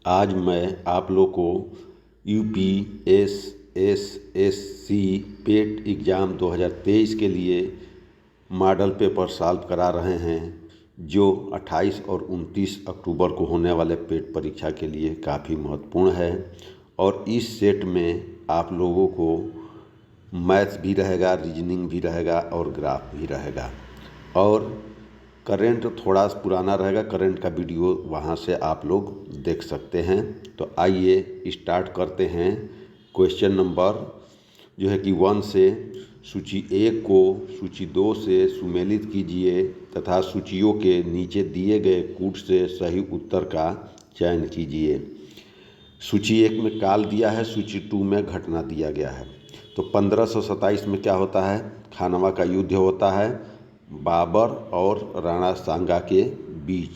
आज मैं आप लोग को यूपीएसएसएससी पेट एग्ज़ाम 2023 के लिए मॉडल पेपर सॉल्व करा रहे हैं, जो 28 और 29 अक्टूबर को होने वाले पेट परीक्षा के लिए काफ़ी महत्वपूर्ण है। और इस सेट में आप लोगों को मैथ्स भी रहेगा, रीजनिंग भी रहेगा और ग्राफ भी रहेगा। और करंट थोड़ा पुराना रहेगा, करंट का वीडियो वहाँ से आप लोग देख सकते हैं। तो आइए स्टार्ट करते हैं। क्वेश्चन नंबर जो है कि 1 से सूची 1 को सूची 2 से सुमेलित कीजिए तथा सूचियों के नीचे दिए गए कूट से सही उत्तर का चयन कीजिए। सूची 1 में काल दिया है, सूची 2 में घटना दिया गया है। तो 1527 में क्या होता है? खानवा का युद्ध होता है बाबर और राणा सांगा के बीच।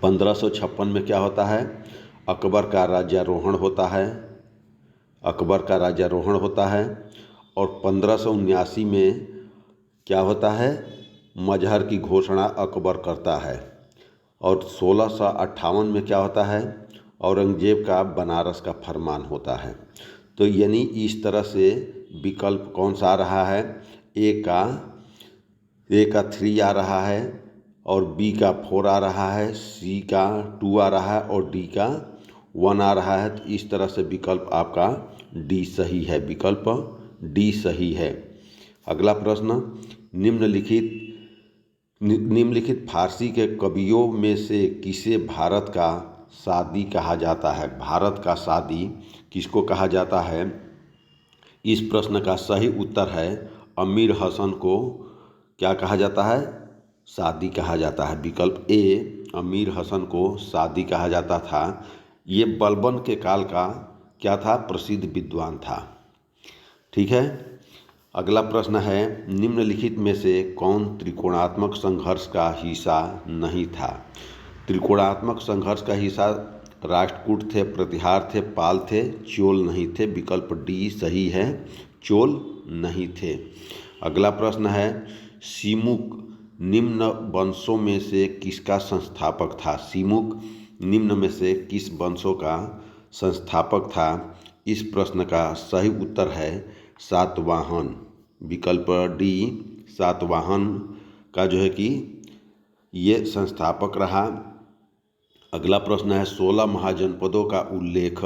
1556 में क्या होता है? अकबर का राज्यारोहण होता है। और 1579 में क्या होता है? मजहर की घोषणा अकबर करता है। और 1658 में क्या होता है? औरंगजेब का बनारस का फरमान होता है। तो यानी इस तरह से विकल्प कौन सा आ रहा है? ए का 3 आ रहा है और बी का 4 आ रहा है, सी का 2 आ रहा है और डी का 1 आ रहा है। तो इस तरह से विकल्प आपका डी सही है, विकल्प डी सही है। अगला प्रश्न, निम्नलिखित फारसी के कवियों में से किसे भारत का सादी कहा जाता है? भारत का सादी किसको कहा जाता है? इस प्रश्न का सही उत्तर है अमीर हसन को क्या कहा जाता है? सादी कहा जाता है। विकल्प ए, अमीर हसन को सादी कहा जाता था। ये बलबन के काल का क्या था? प्रसिद्ध विद्वान था। ठीक है। अगला प्रश्न है, निम्नलिखित में से कौन त्रिकोणात्मक संघर्ष का हिस्सा नहीं था? त्रिकोणात्मक संघर्ष का हिस्सा राष्ट्रकूट थे, प्रतिहार थे, पाल थे, चोल नहीं थे। विकल्प डी सही है, चोल नहीं थे। अगला प्रश्न है, सीमुक निम्न वंशों में से किसका संस्थापक था? सीमुक निम्न में से किस वंशों का संस्थापक था? इस प्रश्न का सही उत्तर है सातवाहन। विकल्प डी सातवाहन का जो है कि ये संस्थापक रहा। अगला प्रश्न है, 16 महाजनपदों का उल्लेख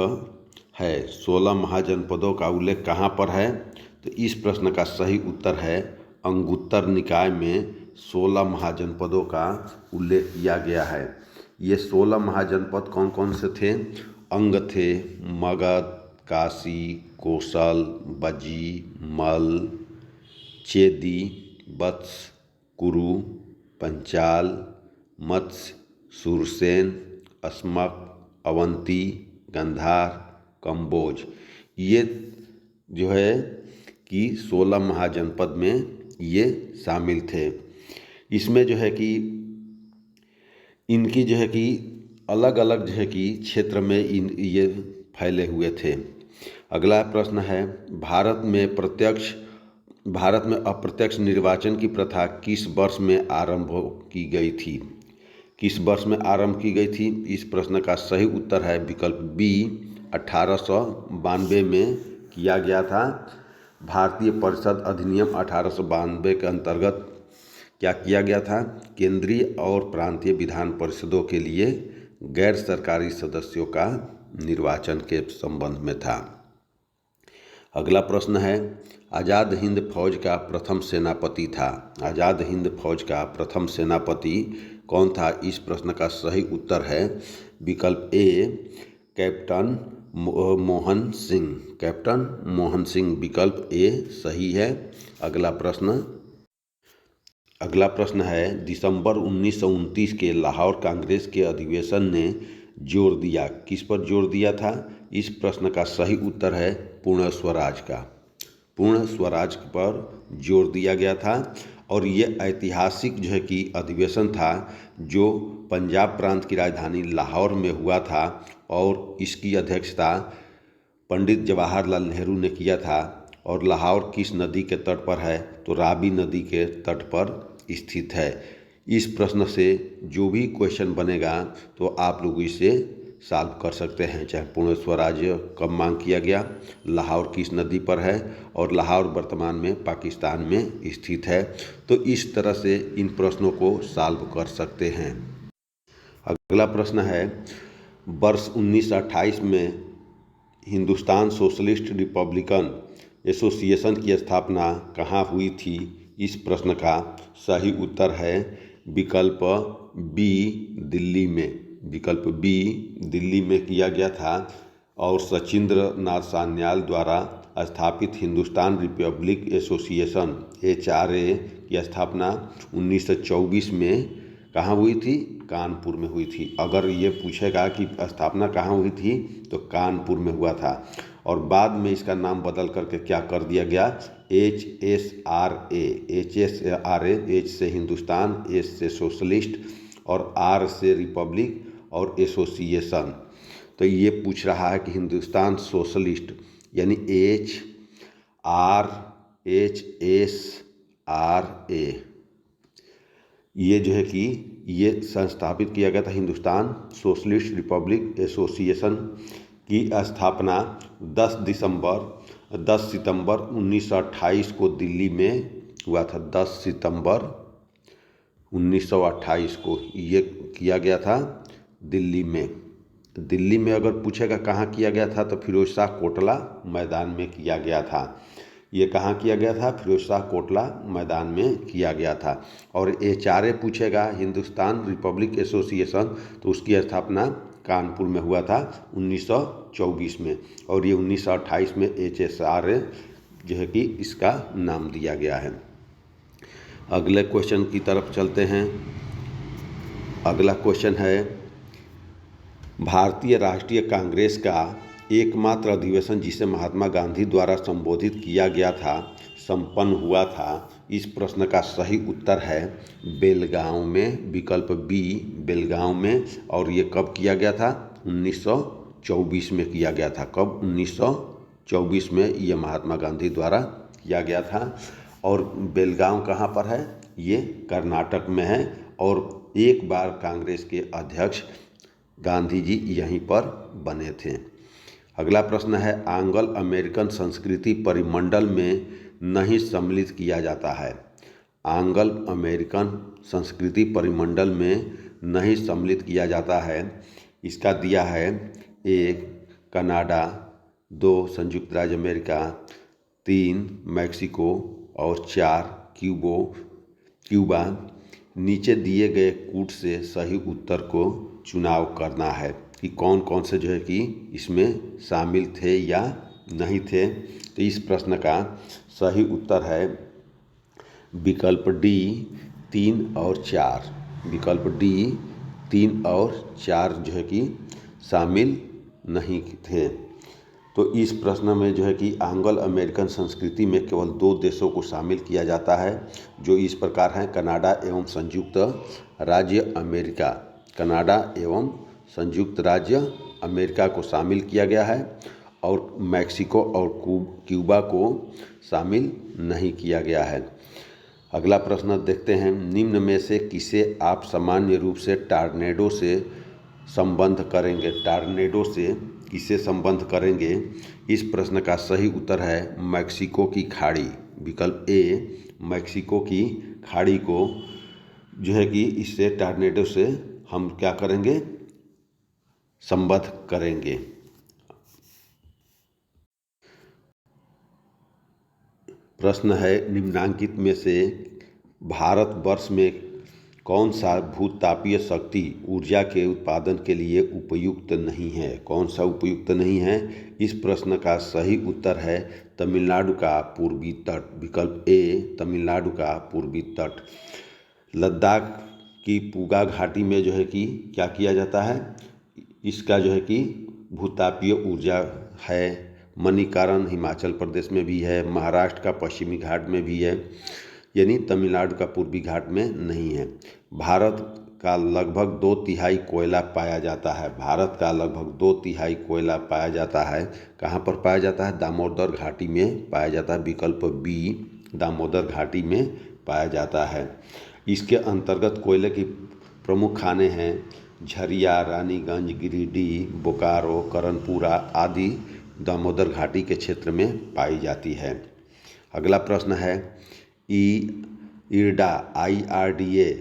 है। 16 महाजनपदों का उल्लेख कहाँ पर है? तो इस प्रश्न का सही उत्तर है अंगुत्तर निकाय में 16 महाजनपदों का उल्लेख किया गया है। ये 16 महाजनपद कौन कौन से थे? अंग थे, मगध, काशी, कोसल, बजी, मल, चेदी, वत्स, कुरु, पंचाल, मत्स्य, सुरसेन, अस्मक, अवंती, गंधार, कंबोज। ये जो है कि 16 महाजनपद में ये शामिल थे। इसमें जो है कि इनकी जो है कि अलग अलग जो है कि क्षेत्र में ये फैले हुए थे। अगला प्रश्न है, भारत में अप्रत्यक्ष निर्वाचन की प्रथा किस वर्ष में आरंभ की गई थी? किस वर्ष में आरंभ की गई थी? इस प्रश्न का सही उत्तर है विकल्प बी 1892 में किया गया था। भारतीय परिषद अधिनियम 1892 के अंतर्गत क्या किया गया था? केंद्रीय और प्रांतीय विधान परिषदों के लिए गैर सरकारी सदस्यों का निर्वाचन के संबंध में था। अगला प्रश्न है, आज़ाद हिंद फौज का प्रथम सेनापति था। आज़ाद हिंद फौज का प्रथम सेनापति कौन था? इस प्रश्न का सही उत्तर है विकल्प a captain Mohan Singh. Captain Mohan Singh, विकल्प ए सही है। अगला प्रश्न है, दिसंबर 1929 के लाहौर कांग्रेस के अधिवेशन ने जोर दिया, किस पर जोर दिया था? इस प्रश्न का सही उत्तर है पूर्ण स्वराज का। पूर्ण स्वराज पर जोर दिया गया था। और ये ऐतिहासिक जो है कि अधिवेशन था जो पंजाब प्रांत की राजधानी लाहौर में हुआ था और इसकी अध्यक्षता पंडित जवाहरलाल नेहरू ने किया था। और लाहौर किस नदी के तट पर है? तो रावी नदी के तट पर स्थित है। इस प्रश्न से जो भी क्वेश्चन बनेगा तो आप लोग इसे सॉल्व कर सकते हैं, चाहे पूर्ण स्वराज्य कब मांग किया गया, लाहौर किस नदी पर है और लाहौर वर्तमान में पाकिस्तान में स्थित है। तो इस तरह से इन प्रश्नों को सॉल्व कर सकते हैं। अगला प्रश्न है, वर्ष 1928 में हिंदुस्तान सोशलिस्ट रिपब्लिकन एसोसिएशन की स्थापना कहाँ हुई थी? इस प्रश्न का सही उत्तर है विकल्प बी, दिल्ली में। विकल्प बी, दिल्ली में किया गया था और सचिंद्र नाथ सान्याल द्वारा स्थापित हिंदुस्तान रिपब्लिक एसोसिएशन HRA की स्थापना 1924 में कहाँ हुई थी? कानपुर में हुई थी। अगर ये पूछेगा कि स्थापना कहाँ हुई थी तो कानपुर में हुआ था और बाद में इसका नाम बदल करके क्या कर दिया गया? HSRA। H से हिंदुस्तान, S से सोशलिस्ट और R से रिपब्लिक और एसोसिएशन। तो ये पूछ रहा है कि हिंदुस्तान सोशलिस्ट यानी HRHSRA ये जो है कि ये संस्थापित किया गया था। हिंदुस्तान सोशलिस्ट रिपब्लिक एसोसिएशन की स्थापना 10 सितंबर 1928 को दिल्ली में हुआ था। 10 सितंबर 1928 को ये किया गया था दिल्ली में। दिल्ली में अगर पूछेगा कहाँ किया गया था तो फिरोज शाह कोटला मैदान में किया गया था। ये कहाँ किया गया था? फिरोज शाह कोटला मैदान में किया गया था। और HRA पूछेगा हिंदुस्तान रिपब्लिक एसोसिएशन तो उसकी स्थापना कानपुर में हुआ था 1924 में और ये 1928 में HSRA जो है कि इसका नाम दिया गया है। अगले क्वेश्चन की तरफ चलते हैं। अगला क्वेश्चन है, भारतीय राष्ट्रीय कांग्रेस का एकमात्र अधिवेशन जिसे महात्मा गांधी द्वारा संबोधित किया गया था संपन्न हुआ था। इस प्रश्न का सही उत्तर है बेलगांव में। विकल्प बी, बेलगांव में। और ये कब किया गया था? 1924 में किया गया था। कब? 1924 में ये महात्मा गांधी द्वारा किया गया था। और बेलगांव कहाँ पर है? ये कर्नाटक में है और एक बार कांग्रेस के अध्यक्ष गांधी जी यहीं पर बने थे। अगला प्रश्न है, एंग्लो अमेरिकन संस्कृति परिमंडल में नहीं सम्मिलित किया जाता है। एंग्लो अमेरिकन संस्कृति परिमंडल में नहीं सम्मिलित किया जाता है। इसका दिया है 1 कनाडा, 2 संयुक्त राज्य अमेरिका, 3 मैक्सिको और 4 क्यूबा। नीचे दिए गए कूट से सही उत्तर को चुनाव करना है कि कौन कौन से जो है कि इसमें शामिल थे या नहीं थे। तो इस प्रश्न का सही उत्तर है विकल्प डी, 3 और 4। विकल्प डी, 3 और 4 जो है कि शामिल नहीं थे। तो इस प्रश्न में जो है कि एंग्लो अमेरिकन संस्कृति में केवल 2 देशों को शामिल किया जाता है जो इस प्रकार हैं, कनाडा एवं संयुक्त राज्य अमेरिका। कनाडा एवं संयुक्त राज्य अमेरिका को शामिल किया गया है और मैक्सिको और क्यूबा को शामिल नहीं किया गया है। अगला प्रश्न देखते हैं, निम्न में से किसे आप सामान्य रूप से टॉर्नेडो से संबंध करेंगे? टॉर्नेडो से किसे संबंध करेंगे? इस प्रश्न का सही उत्तर है मैक्सिको की खाड़ी। विकल्प ए, मैक्सिको की खाड़ी को जो है कि इससे टॉर्नेडो से हम क्या करेंगे? संबद्ध करेंगे। प्रश्न है, निम्नांकित में से भारतवर्ष में कौन सा भूतापीय शक्ति ऊर्जा के उत्पादन के लिए उपयुक्त नहीं है? कौन सा उपयुक्त नहीं है? इस प्रश्न का सही उत्तर है तमिलनाडु का पूर्वी तट। विकल्प ए, तमिलनाडु का पूर्वी तट। लद्दाख की पूगा घाटी में जो है कि क्या किया जाता है? इसका जो है कि भूतापीय ऊर्जा है। मणिकरण हिमाचल प्रदेश में भी है, महाराष्ट्र का पश्चिमी घाट में भी है, यानी तमिलनाडु का पूर्वी घाट में नहीं है। भारत का लगभग 2/3 कोयला पाया जाता है। भारत का लगभग 2/3 कोयला पाया जाता है। कहाँ पर पाया जाता है? दामोदर घाटी में पाया जाता है। विकल्प बी, दामोदर घाटी में पाया जाता है। इसके अंतर्गत कोयले की प्रमुख खानें हैं झरिया, रानीगंज, गिरिडीह, बोकारो, करनपुरा आदि दामोदर घाटी के क्षेत्र में पाई जाती है। अगला प्रश्न है इरडा IRDA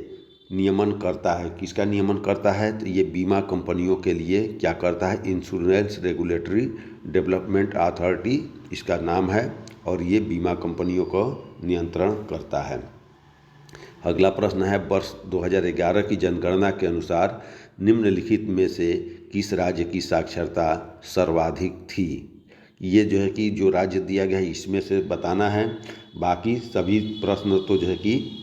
नियमन करता है, किसका नियमन करता है? तो ये बीमा कंपनियों के लिए क्या करता है? इंश्योरेंस रेगुलेटरी डेवलपमेंट अथॉरिटी इसका नाम है और ये बीमा कंपनियों को नियंत्रण करता है। अगला प्रश्न है वर्ष 2011 की जनगणना के अनुसार निम्नलिखित में से किस राज्य की साक्षरता सर्वाधिक थी? ये जो है कि जो राज्य दिया गया है इसमें से बताना है। बाकी सभी प्रश्न तो जो है कि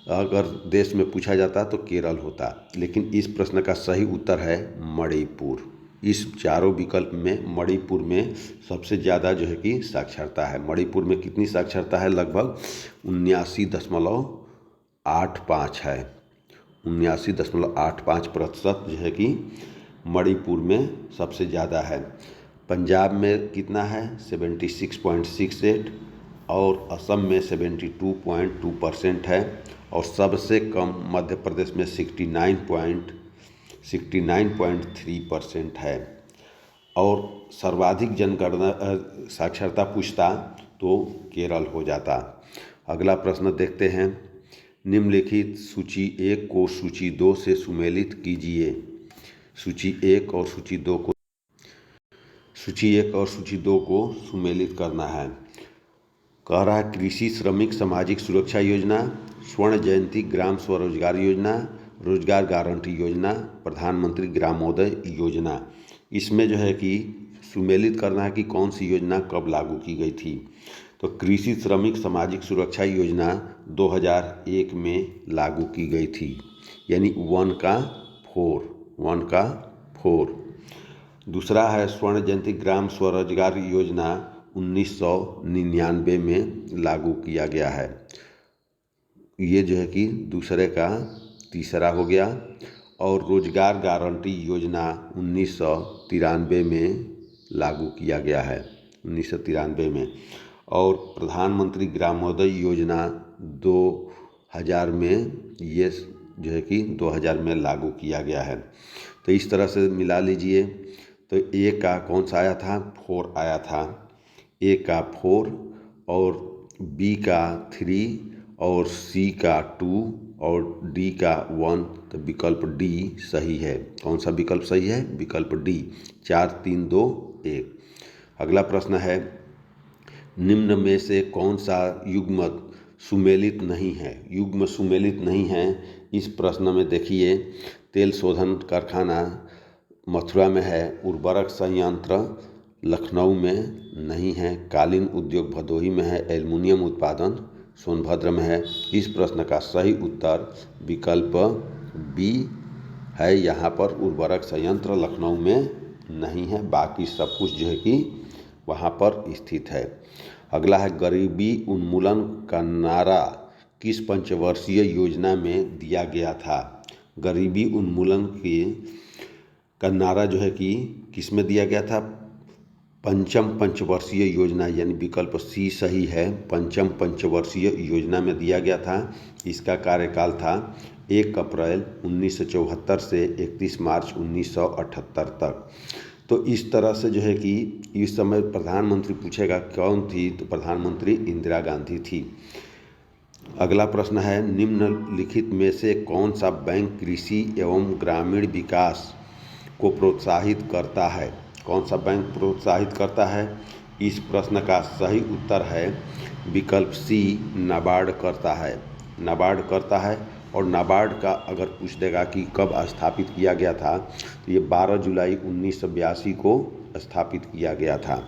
अगर देश में पूछा जाता तो केरल होता, लेकिन इस प्रश्न का सही उत्तर है मणिपुर। इस चारों विकल्प में मणिपुर में सबसे ज़्यादा जो है कि साक्षरता है। मणिपुर में कितनी साक्षरता है? लगभग 79.85 है। 79.85% जो है कि मणिपुर में सबसे ज़्यादा है। पंजाब में कितना है? 76.68 और असम में 72.2% है और सबसे कम मध्य प्रदेश में 69.3% है। और सर्वाधिक जनगणना साक्षरता पूछता तो केरल हो जाता। अगला प्रश्न देखते हैं। निम्नलिखित सूची 1 को सूची 2 से सुमेलित कीजिए। सूची 1 और सूची 2 को सुमेलित करना है। कह रहा है कृषि श्रमिक सामाजिक सुरक्षा योजना, स्वर्ण जयंती ग्राम स्वरोजगार योजना, रोजगार गारंटी योजना, प्रधानमंत्री ग्रामोदय योजना। इसमें जो है कि सुमेलित करना है कि कौन सी योजना कब लागू की गई थी। तो कृषि श्रमिक सामाजिक सुरक्षा योजना 2001 में लागू की गई थी, यानी 1 का 4। दूसरा है स्वर्ण जयंती ग्राम स्वरोजगार योजना 1999 में लागू किया गया है। ये जो है कि दूसरे का तीसरा हो गया। और रोजगार गारंटी योजना 1993 में लागू किया गया है, 1993 में। और प्रधानमंत्री ग्रामोदय योजना 2000 में, ये जो है कि 2000 में लागू किया गया है। तो इस तरह से मिला लीजिए। तो ए का कौन सा आया था? 4 आया था। ए का 4 और बी का 3 और सी का 2 और डी का 1। तो विकल्प डी सही है। कौन सा विकल्प सही है? विकल्प डी, 4 3 2 1। अगला प्रश्न है निम्न में से कौन सा युग्म सुमेलित नहीं है? युग्म सुमेलित नहीं है इस प्रश्न में देखिए। तेल शोधन कारखाना मथुरा में है, उर्वरक संयंत्र लखनऊ में नहीं है, कालीन उद्योग भदोही में है, एल्युमिनियम उत्पादन सोनभद्र में है। इस प्रश्न का सही उत्तर विकल्प बी है। यहाँ पर उर्वरक संयंत्र लखनऊ में नहीं है, बाकी सब कुछ जो है कि वहाँ पर स्थित है। अगला है गरीबी उन्मूलन का नारा किस पंचवर्षीय योजना में दिया गया था? गरीबी उन्मूलन का नारा जो है कि किस में दिया गया था? पंचम पंचवर्षीय योजना, यानी विकल्प सी सही है। पंचम पंचवर्षीय योजना में दिया गया था। इसका कार्यकाल था 1 अप्रैल 1974 से 31 मार्च 1978 तक। तो इस तरह से जो है कि इस समय प्रधानमंत्री पूछेगा कौन थी, तो प्रधानमंत्री इंदिरा गांधी थी। अगला प्रश्न है निम्नलिखित में से कौन सा बैंक कृषि एवं ग्रामीण विकास को प्रोत्साहित करता है? कौन सा बैंक प्रोत्साहित करता है? इस प्रश्न का सही उत्तर है विकल्प सी, नाबार्ड करता है। नाबार्ड करता है। और नाबार्ड का अगर पूछ देगा कि कब स्थापित किया गया था, तो ये 12 जुलाई 1982 को स्थापित किया गया था।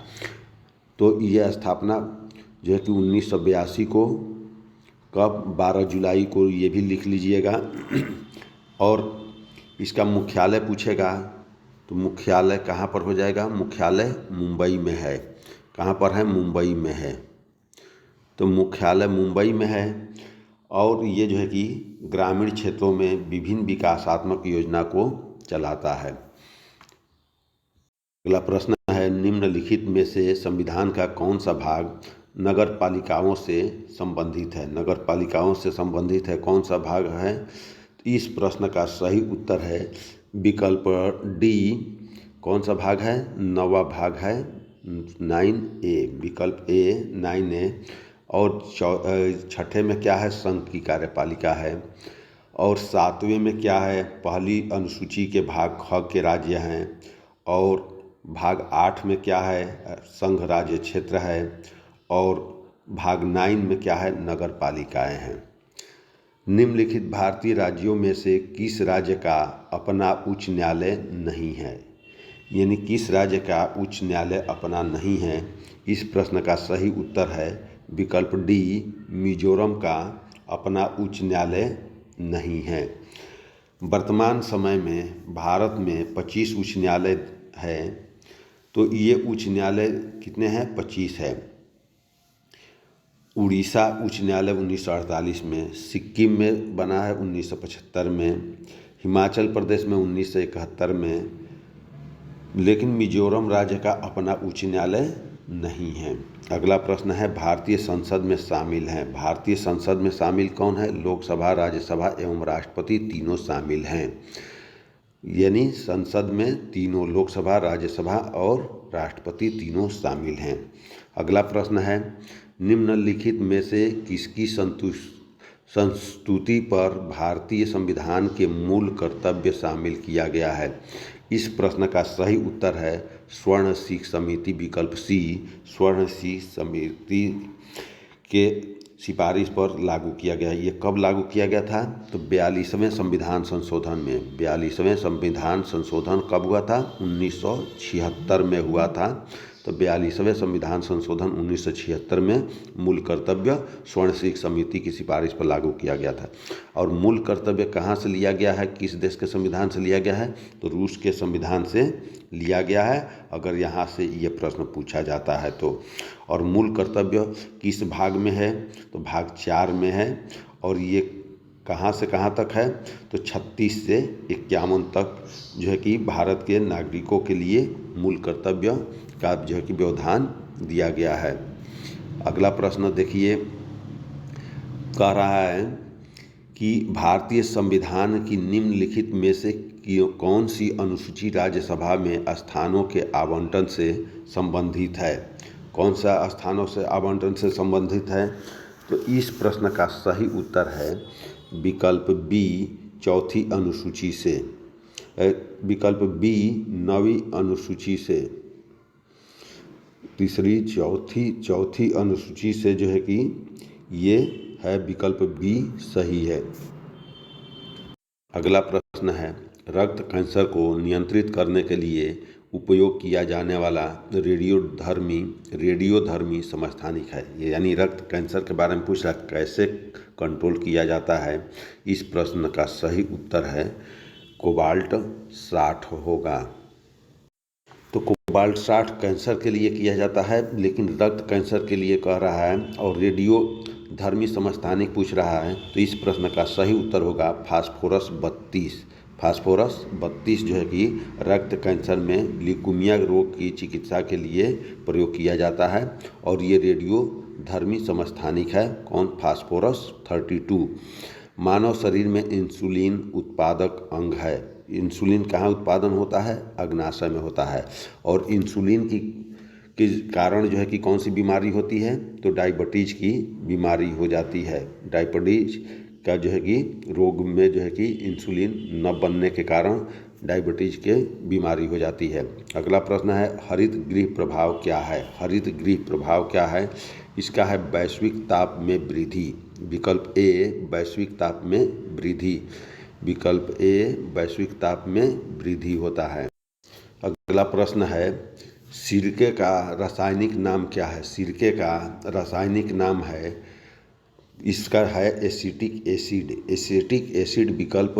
तो यह स्थापना जो है कि 1982 को कब, 12 जुलाई को, ये भी लिख लीजिएगा। और इसका मुख्यालय पूछेगा तो मुख्यालय कहाँ पर हो जाएगा? मुख्यालय मुंबई में है। कहाँ पर है? मुंबई में है। तो मुख्यालय मुंबई में है। और ये जो है कि ग्रामीण क्षेत्रों में विभिन्न विकासात्मक योजना को चलाता है। अगला प्रश्न है निम्नलिखित में से संविधान का कौन सा भाग नगर पालिकाओं से संबंधित है? नगर पालिकाओं से संबंधित है कौन सा भाग है? इस प्रश्न का सही उत्तर है विकल्प डी कौन सा भाग है, 9वां भाग है 9A, विकल्प ए 9A। और छठे में क्या है, संघ की कार्यपालिका है। और 7वें में क्या है, पहली अनुसूची के भाग ख के राज्य हैं। और भाग 8 में क्या है, संघ राज्य क्षेत्र है। और भाग 9 में क्या है, नगर पालिकाएँ हैं। निम्नलिखित भारतीय राज्यों में से किस राज्य का अपना उच्च न्यायालय नहीं है, यानी किस राज्य का उच्च न्यायालय अपना नहीं है। इस प्रश्न का सही उत्तर है विकल्प डी, मिजोरम का अपना उच्च न्यायालय नहीं है। वर्तमान समय में भारत में 25 उच्च न्यायालय है। तो ये उच्च न्यायालय कितने हैं, 25 है। उड़ीसा उच्च न्यायालय 1948 में, सिक्किम में बना है 1975 में, हिमाचल प्रदेश में 1971 में, लेकिन मिजोरम राज्य का अपना उच्च न्यायालय नहीं है। अगला प्रश्न है, भारतीय संसद में शामिल हैं। भारतीय संसद में शामिल कौन है, लोकसभा, राज्यसभा एवं राष्ट्रपति तीनों शामिल हैं। यानी संसद में तीनों, लोकसभा, राज्यसभा और राष्ट्रपति तीनों शामिल हैं। अगला प्रश्न है, निम्नलिखित में से किसकी संस्तुति पर भारतीय संविधान के मूल कर्तव्य शामिल किया गया है। इस प्रश्न का सही उत्तर है स्वर्ण सिख समिति, विकल्प सी, स्वर्ण सिख समिति के सिफारिश पर लागू किया गया। ये कब लागू किया गया था, तो 42वें संविधान संशोधन में। 42वें संविधान संशोधन कब हुआ था, 1976 में हुआ था। तो 42वें संविधान संशोधन 1976 में मूल कर्तव्य स्वर्ण सिख समिति की सिफारिश पर लागू किया गया था। और मूल कर्तव्य कहाँ से लिया गया है, किस देश के संविधान से लिया गया है, तो रूस के संविधान से लिया गया है, अगर यहाँ से ये प्रश्न पूछा जाता है तो। और मूल कर्तव्य किस भाग में है, तो भाग 4 में है। और ये कहाँ से कहाँ तक है, तो 36 से 51 तक जो है कि भारत के नागरिकों के लिए मूल कर्तव्य का जो है कि व्यवधान दिया गया है। अगला प्रश्न देखिए, कह रहा है कि भारतीय संविधान की निम्नलिखित में से कौन सी अनुसूची राज्यसभा में स्थानों के आवंटन से संबंधित है। कौन सा स्थानों से आवंटन से संबंधित है, तो इस प्रश्न का सही उत्तर है विकल्प बी, चौथी अनुसूची से। विकल्प बी, 9वीं अनुसूची से, तीसरी चौथी अनुसूची से जो है कि ये है विकल्प बी सही है। अगला प्रश्न है, रक्त कैंसर को नियंत्रित करने के लिए उपयोग किया जाने वाला रेडियोधर्मी समस्थानिक है। ये यानी रक्त कैंसर के बारे में पूछ रहा, कैसे कंट्रोल किया जाता है। इस प्रश्न का सही उत्तर है कोबाल्ट 60 होगा। तो कोबाल्ट 60 कैंसर के लिए किया जाता है, लेकिन रक्त कैंसर के लिए कह रहा है और रेडियोधर्मी समस्थानिक पूछ रहा है, तो इस प्रश्न का सही उत्तर होगा फास्फोरस 32। फास्फोरस 32 जो है कि रक्त कैंसर में ल्यूकीमिया रोग की चिकित्सा के लिए प्रयोग किया जाता है। और ये रेडियोधर्मी समस्थानिक है कौन, फास्फोरस 32। मानव शरीर में इंसुलिन उत्पादक अंग है। इंसुलिन कहाँ उत्पादन होता है, अग्नाशय में होता है। और इंसुलिन के कारण जो है कि कौन सी बीमारी होती है, तो डायबिटीज की बीमारी हो जाती है। डायबिटीज का जो है कि रोग में जो है कि इंसुलिन न बनने के कारण डायबिटीज के बीमारी हो जाती है। अगला प्रश्न है, हरित गृह प्रभाव क्या है। हरित गृह प्रभाव क्या है, इसका है वैश्विक ताप में वृद्धि। विकल्प ए, वैश्विक ताप में वृद्धि। विकल्प ए, वैश्विक ताप में वृद्धि होता है। अगला प्रश्न है, सिरके का रासायनिक नाम क्या है। सिरके का रासायनिक नाम है, इसका है एसिटिक एसिड। एसिटिक एसिड विकल्प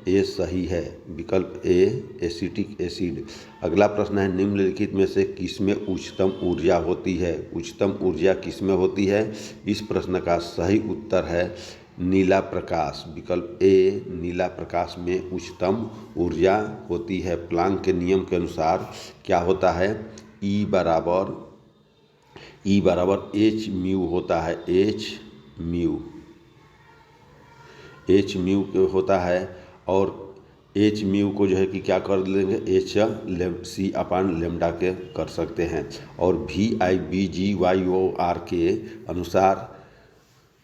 ए सही है, विकल्प ए एसिटिक एसिड। अगला प्रश्न है, निम्नलिखित में से किसमें उच्चतम ऊर्जा होती है। उच्चतम ऊर्जा किसमें होती है, इस प्रश्न का सही उत्तर है नीला प्रकाश। विकल्प ए, नीला प्रकाश में उच्चतम ऊर्जा होती है। प्लांक के नियम के अनुसार क्या होता है, ई बराबर एच म्यू होता है। एच म्यू होता है। और एच म्यू को जो है कि क्या कर लेंगे, एच सी अपान लेमडा के कर सकते हैं। और V I B G Y O R के अनुसार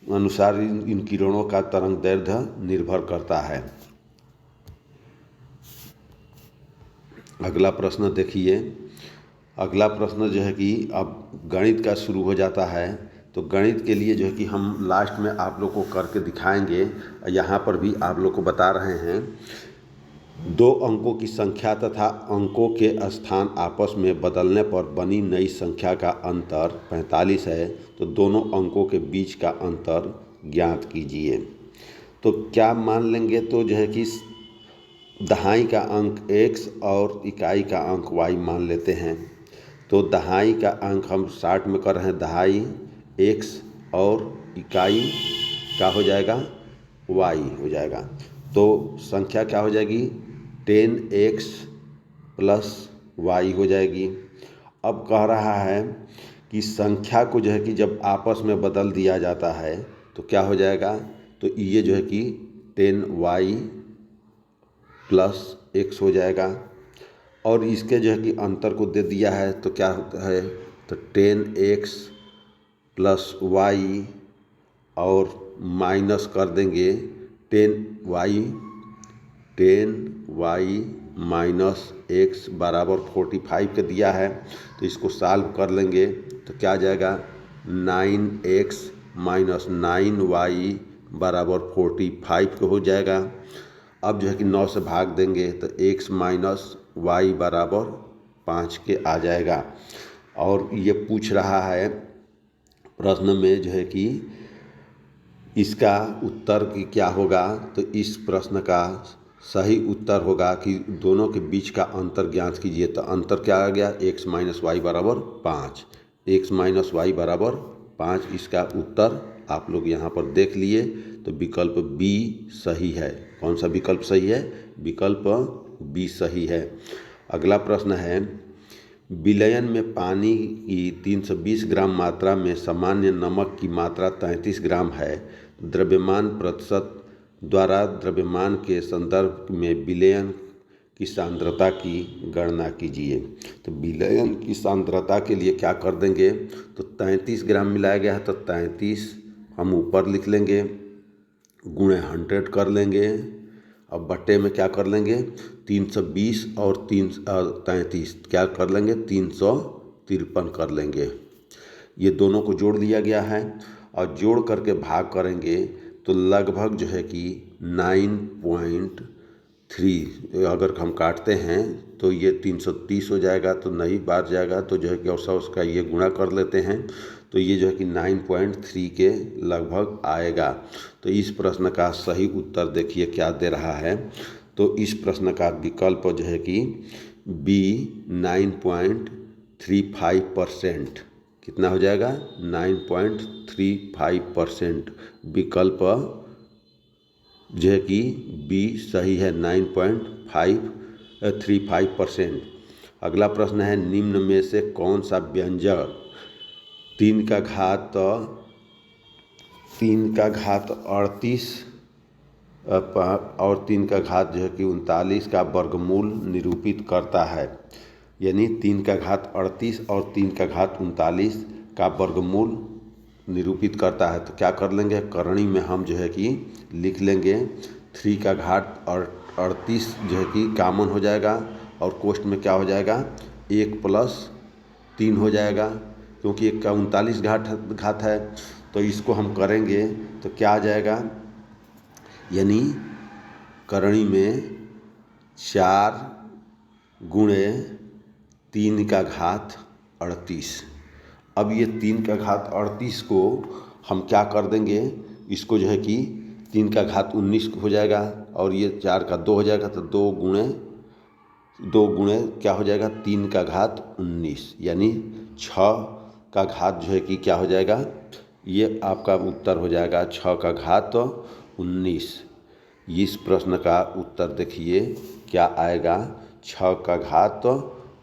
अनुसार इन किरणों का तरंग दैर्ध्य निर्भर करता है। अगला प्रश्न देखिए। अगला प्रश्न जो है कि अब गणित का शुरू हो जाता है। तो गणित के लिए जो है कि हम लास्ट में आप लोग को करके दिखाएंगे। यहाँ पर भी आप लोग को बता रहे हैं, दो अंकों की संख्या तथा अंकों के स्थान आपस में बदलने पर बनी नई संख्या का अंतर 45 है, तो दोनों अंकों के बीच का अंतर ज्ञात कीजिए। तो क्या मान लेंगे, तो जो है कि दहाई का अंक x और इकाई का अंक y मान लेते हैं। तो दहाई का अंक हम 60 में कर रहे हैं, दहाई x और इकाई क्या हो जाएगा, y हो जाएगा। तो संख्या क्या हो जाएगी, 10x प्लस y हो जाएगी। अब कह रहा है कि संख्या को जो है कि जब आपस में बदल दिया जाता है तो क्या हो जाएगा, तो ये जो है कि 10y प्लस x हो जाएगा। और इसके जो है कि अंतर को दे दिया है तो क्या होता है, तो 10x प्लस y और माइनस कर देंगे 10y माइनस x बराबर 45 के दिया है। तो इसको सॉल्व कर लेंगे तो क्या आ जाएगा, 9x माइनस 9y बराबर 45 का हो जाएगा। अब जो है कि 9 से भाग देंगे तो x माइनस y बराबर 5 के आ जाएगा। और ये पूछ रहा है प्रश्न में जो है कि इसका उत्तर की क्या होगा, तो इस प्रश्न का सही उत्तर होगा कि दोनों के बीच का अंतर ज्ञात कीजिए। तो अंतर क्या आ गया, x माइनस वाई बराबर 5, x माइनस वाई बराबर 5। इसका उत्तर आप लोग यहाँ पर देख लिए। तो विकल्प बी सही है। कौन सा विकल्प सही है, विकल्प बी सही है। अगला प्रश्न है, विलयन में पानी की 320 ग्राम मात्रा में सामान्य नमक की मात्रा 33 ग्राम है। द्रव्यमान प्रतिशत द्वारा द्रव्यमान के संदर्भ में विलयन की सांद्रता की गणना कीजिए। तो विलयन की सांद्रता के लिए क्या कर देंगे, तो 33 ग्राम मिलाया गया है तो 33 हम ऊपर लिख लेंगे, गुणे 100 कर लेंगे। अब बट्टे में क्या कर लेंगे, 320 और 33 क्या कर लेंगे, 353 कर लेंगे। ये दोनों को जोड़ दिया गया है और जोड़ करके भाग करेंगे तो लगभग जो है कि 9.3 अगर हम काटते हैं तो ये 330 हो जाएगा। तो नहीं बार जाएगा तो जो है कि और उसका ये गुणा कर लेते हैं तो ये जो है कि 9.3 के लगभग आएगा। तो इस प्रश्न का सही उत्तर देखिए क्या दे रहा है। तो इस प्रश्न का विकल्प जो है कि बी 9.35%, कितना हो जाएगा, 9.35%। विकल्प जो है कि बी सही है, 9.35%। अगला प्रश्न है, निम्न में से कौन सा व्यंजक 3 का घात 38 और 3 का घात जो है कि 39 का वर्गमूल निरूपित करता है। यानी 3 का घात 38 और 3 का घात 39 का वर्गमूल निरूपित करता है। तो क्या कर लेंगे, करणी में हम जो है कि लिख लेंगे 3 का घात और 38 जो है कि कॉमन हो जाएगा और कोष्ठ में क्या हो जाएगा, 1 प्लस 3 हो जाएगा क्योंकि 1 का 39 घात है। तो इसको हम करेंगे तो क्या आ जाएगा, यानी करणी में 4 गुणे 3 का घात 38। अब ये 3 का घात 38 को हम क्या कर देंगे, इसको जो है कि 3 का घात 19 हो जाएगा और ये 4 का 2 हो जाएगा। तो 2 गुणे क्या हो जाएगा, 3 का घात 19, यानी 6 का घात जो है कि क्या हो जाएगा, ये आपका उत्तर हो जाएगा 6 का घात 19। इस प्रश्न का उत्तर देखिए क्या आएगा, 6 का घात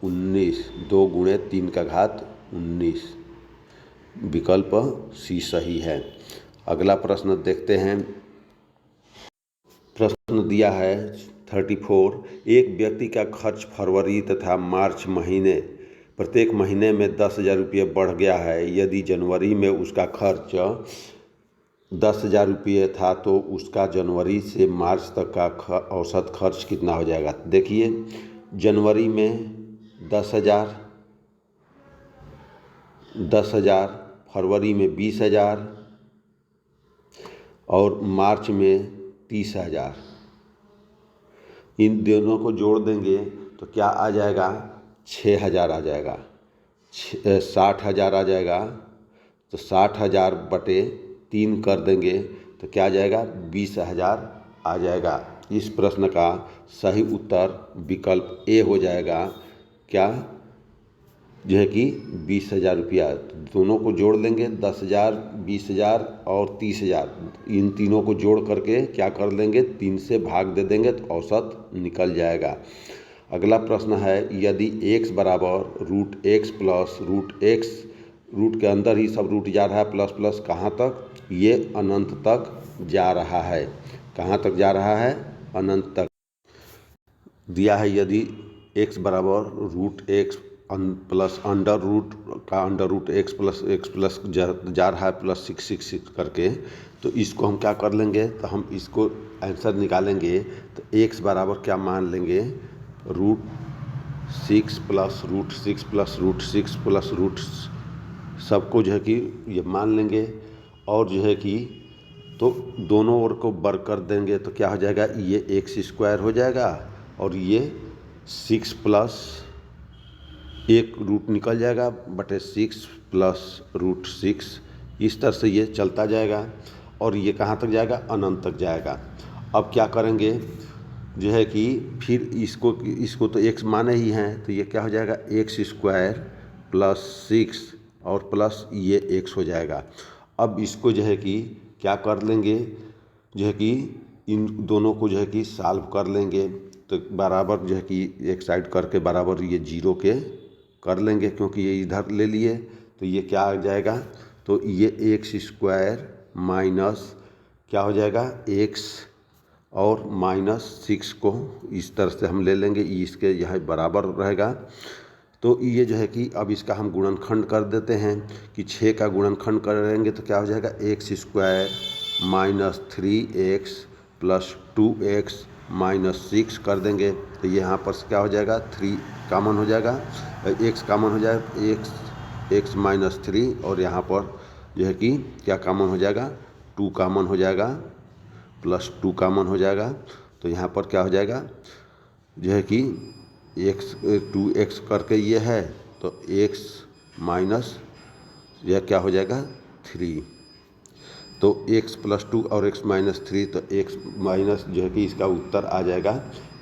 19, 2 गुणे 3 का घात 19। विकल्प सी सही है। अगला प्रश्न देखते हैं। प्रश्न दिया है 34 एक व्यक्ति का खर्च फरवरी तथा मार्च महीने प्रत्येक महीने में 10,000 रुपये बढ़ गया है। यदि जनवरी में उसका खर्च 10,000 रुपये था तो उसका जनवरी से मार्च तक का औसत खर्च कितना हो जाएगा। देखिए, जनवरी में 10,000, फरवरी में 20,000 और मार्च में 30,000। इन दोनों को जोड़ देंगे तो क्या आ जाएगा, 6,000 आ जाएगा। 60,000 आ जाएगा तो 60,000 बटे 3 कर देंगे तो क्या आ जाएगा, 20,000 आ जाएगा। इस प्रश्न का सही उत्तर विकल्प ए हो जाएगा। क्या, जो है कि 20,000 रुपया। दोनों को जोड़ लेंगे, 10,000, 20,000 और 30,000। इन तीनों को जोड़ करके क्या कर लेंगे, 3 से भाग दे देंगे तो औसत निकल जाएगा। अगला प्रश्न है, यदि x बराबर √x प्लस √x, रूट के अंदर ही सब रूट जा रहा है, प्लस प्लस कहाँ तक, ये अनंत तक जा रहा है। कहाँ तक जा रहा है, अनंत तक। दिया है यदि x बराबर √x प्लस अंडर रूट का अंडर रूट x प्लस जा रहा है प्लस 666 करके, तो इसको हम क्या कर लेंगे, तो हम इसको आंसर निकालेंगे तो x बराबर क्या मान लेंगे, √6 प्लस √6 प्लस √6 प्लस रूट सबको जो है कि ये मान लेंगे। और जो है कि तो दोनों ओर को वर्ग कर देंगे तो क्या हो जाएगा, ये x² हो जाएगा और ये 6 प्लस एक रूट निकल जाएगा बटे 6 प्लस √6। इस तरह से ये चलता जाएगा और ये कहाँ तक जाएगा, अनंत तक जाएगा। अब क्या करेंगे, जो है कि फिर इसको तो x माने ही हैं तो ये क्या हो जाएगा, x² प्लस 6 और प्लस ये x हो जाएगा। अब इसको जो है कि क्या कर लेंगे, जो है कि इन दोनों को जो है कि सॉल्व कर लेंगे तो बराबर जो है कि एक साइड करके बराबर ये 0 के कर लेंगे, क्योंकि ये इधर ले लिए तो ये क्या आ जाएगा, तो ये x² माइनस क्या हो जाएगा, x और -6 को इस तरह से हम ले लेंगे, इसके यह बराबर रहेगा। तो ये जो है कि अब इसका हम गुणनखंड कर देते हैं कि 6 का गुणनखंड करेंगे तो क्या हो जाएगा, x² minus 3x plus 2x minus 6 कर देंगे तो यहाँ पर क्या हो जाएगा, 3 कॉमन हो जाएगा, x कॉमन हो जाएगा, x माइनस 3 और यहाँ पर जो है कि क्या कॉमन हो जाएगा, 2 कॉमन हो जाएगा प्लस 2 कॉमन हो जाएगा। तो यहाँ पर क्या हो जाएगा, जो है कि 2x करके ये है तो x माइनस यह क्या हो जाएगा 3, तो x प्लस 2 और x माइनस 3, तो x माइनस जो है कि इसका उत्तर आ जाएगा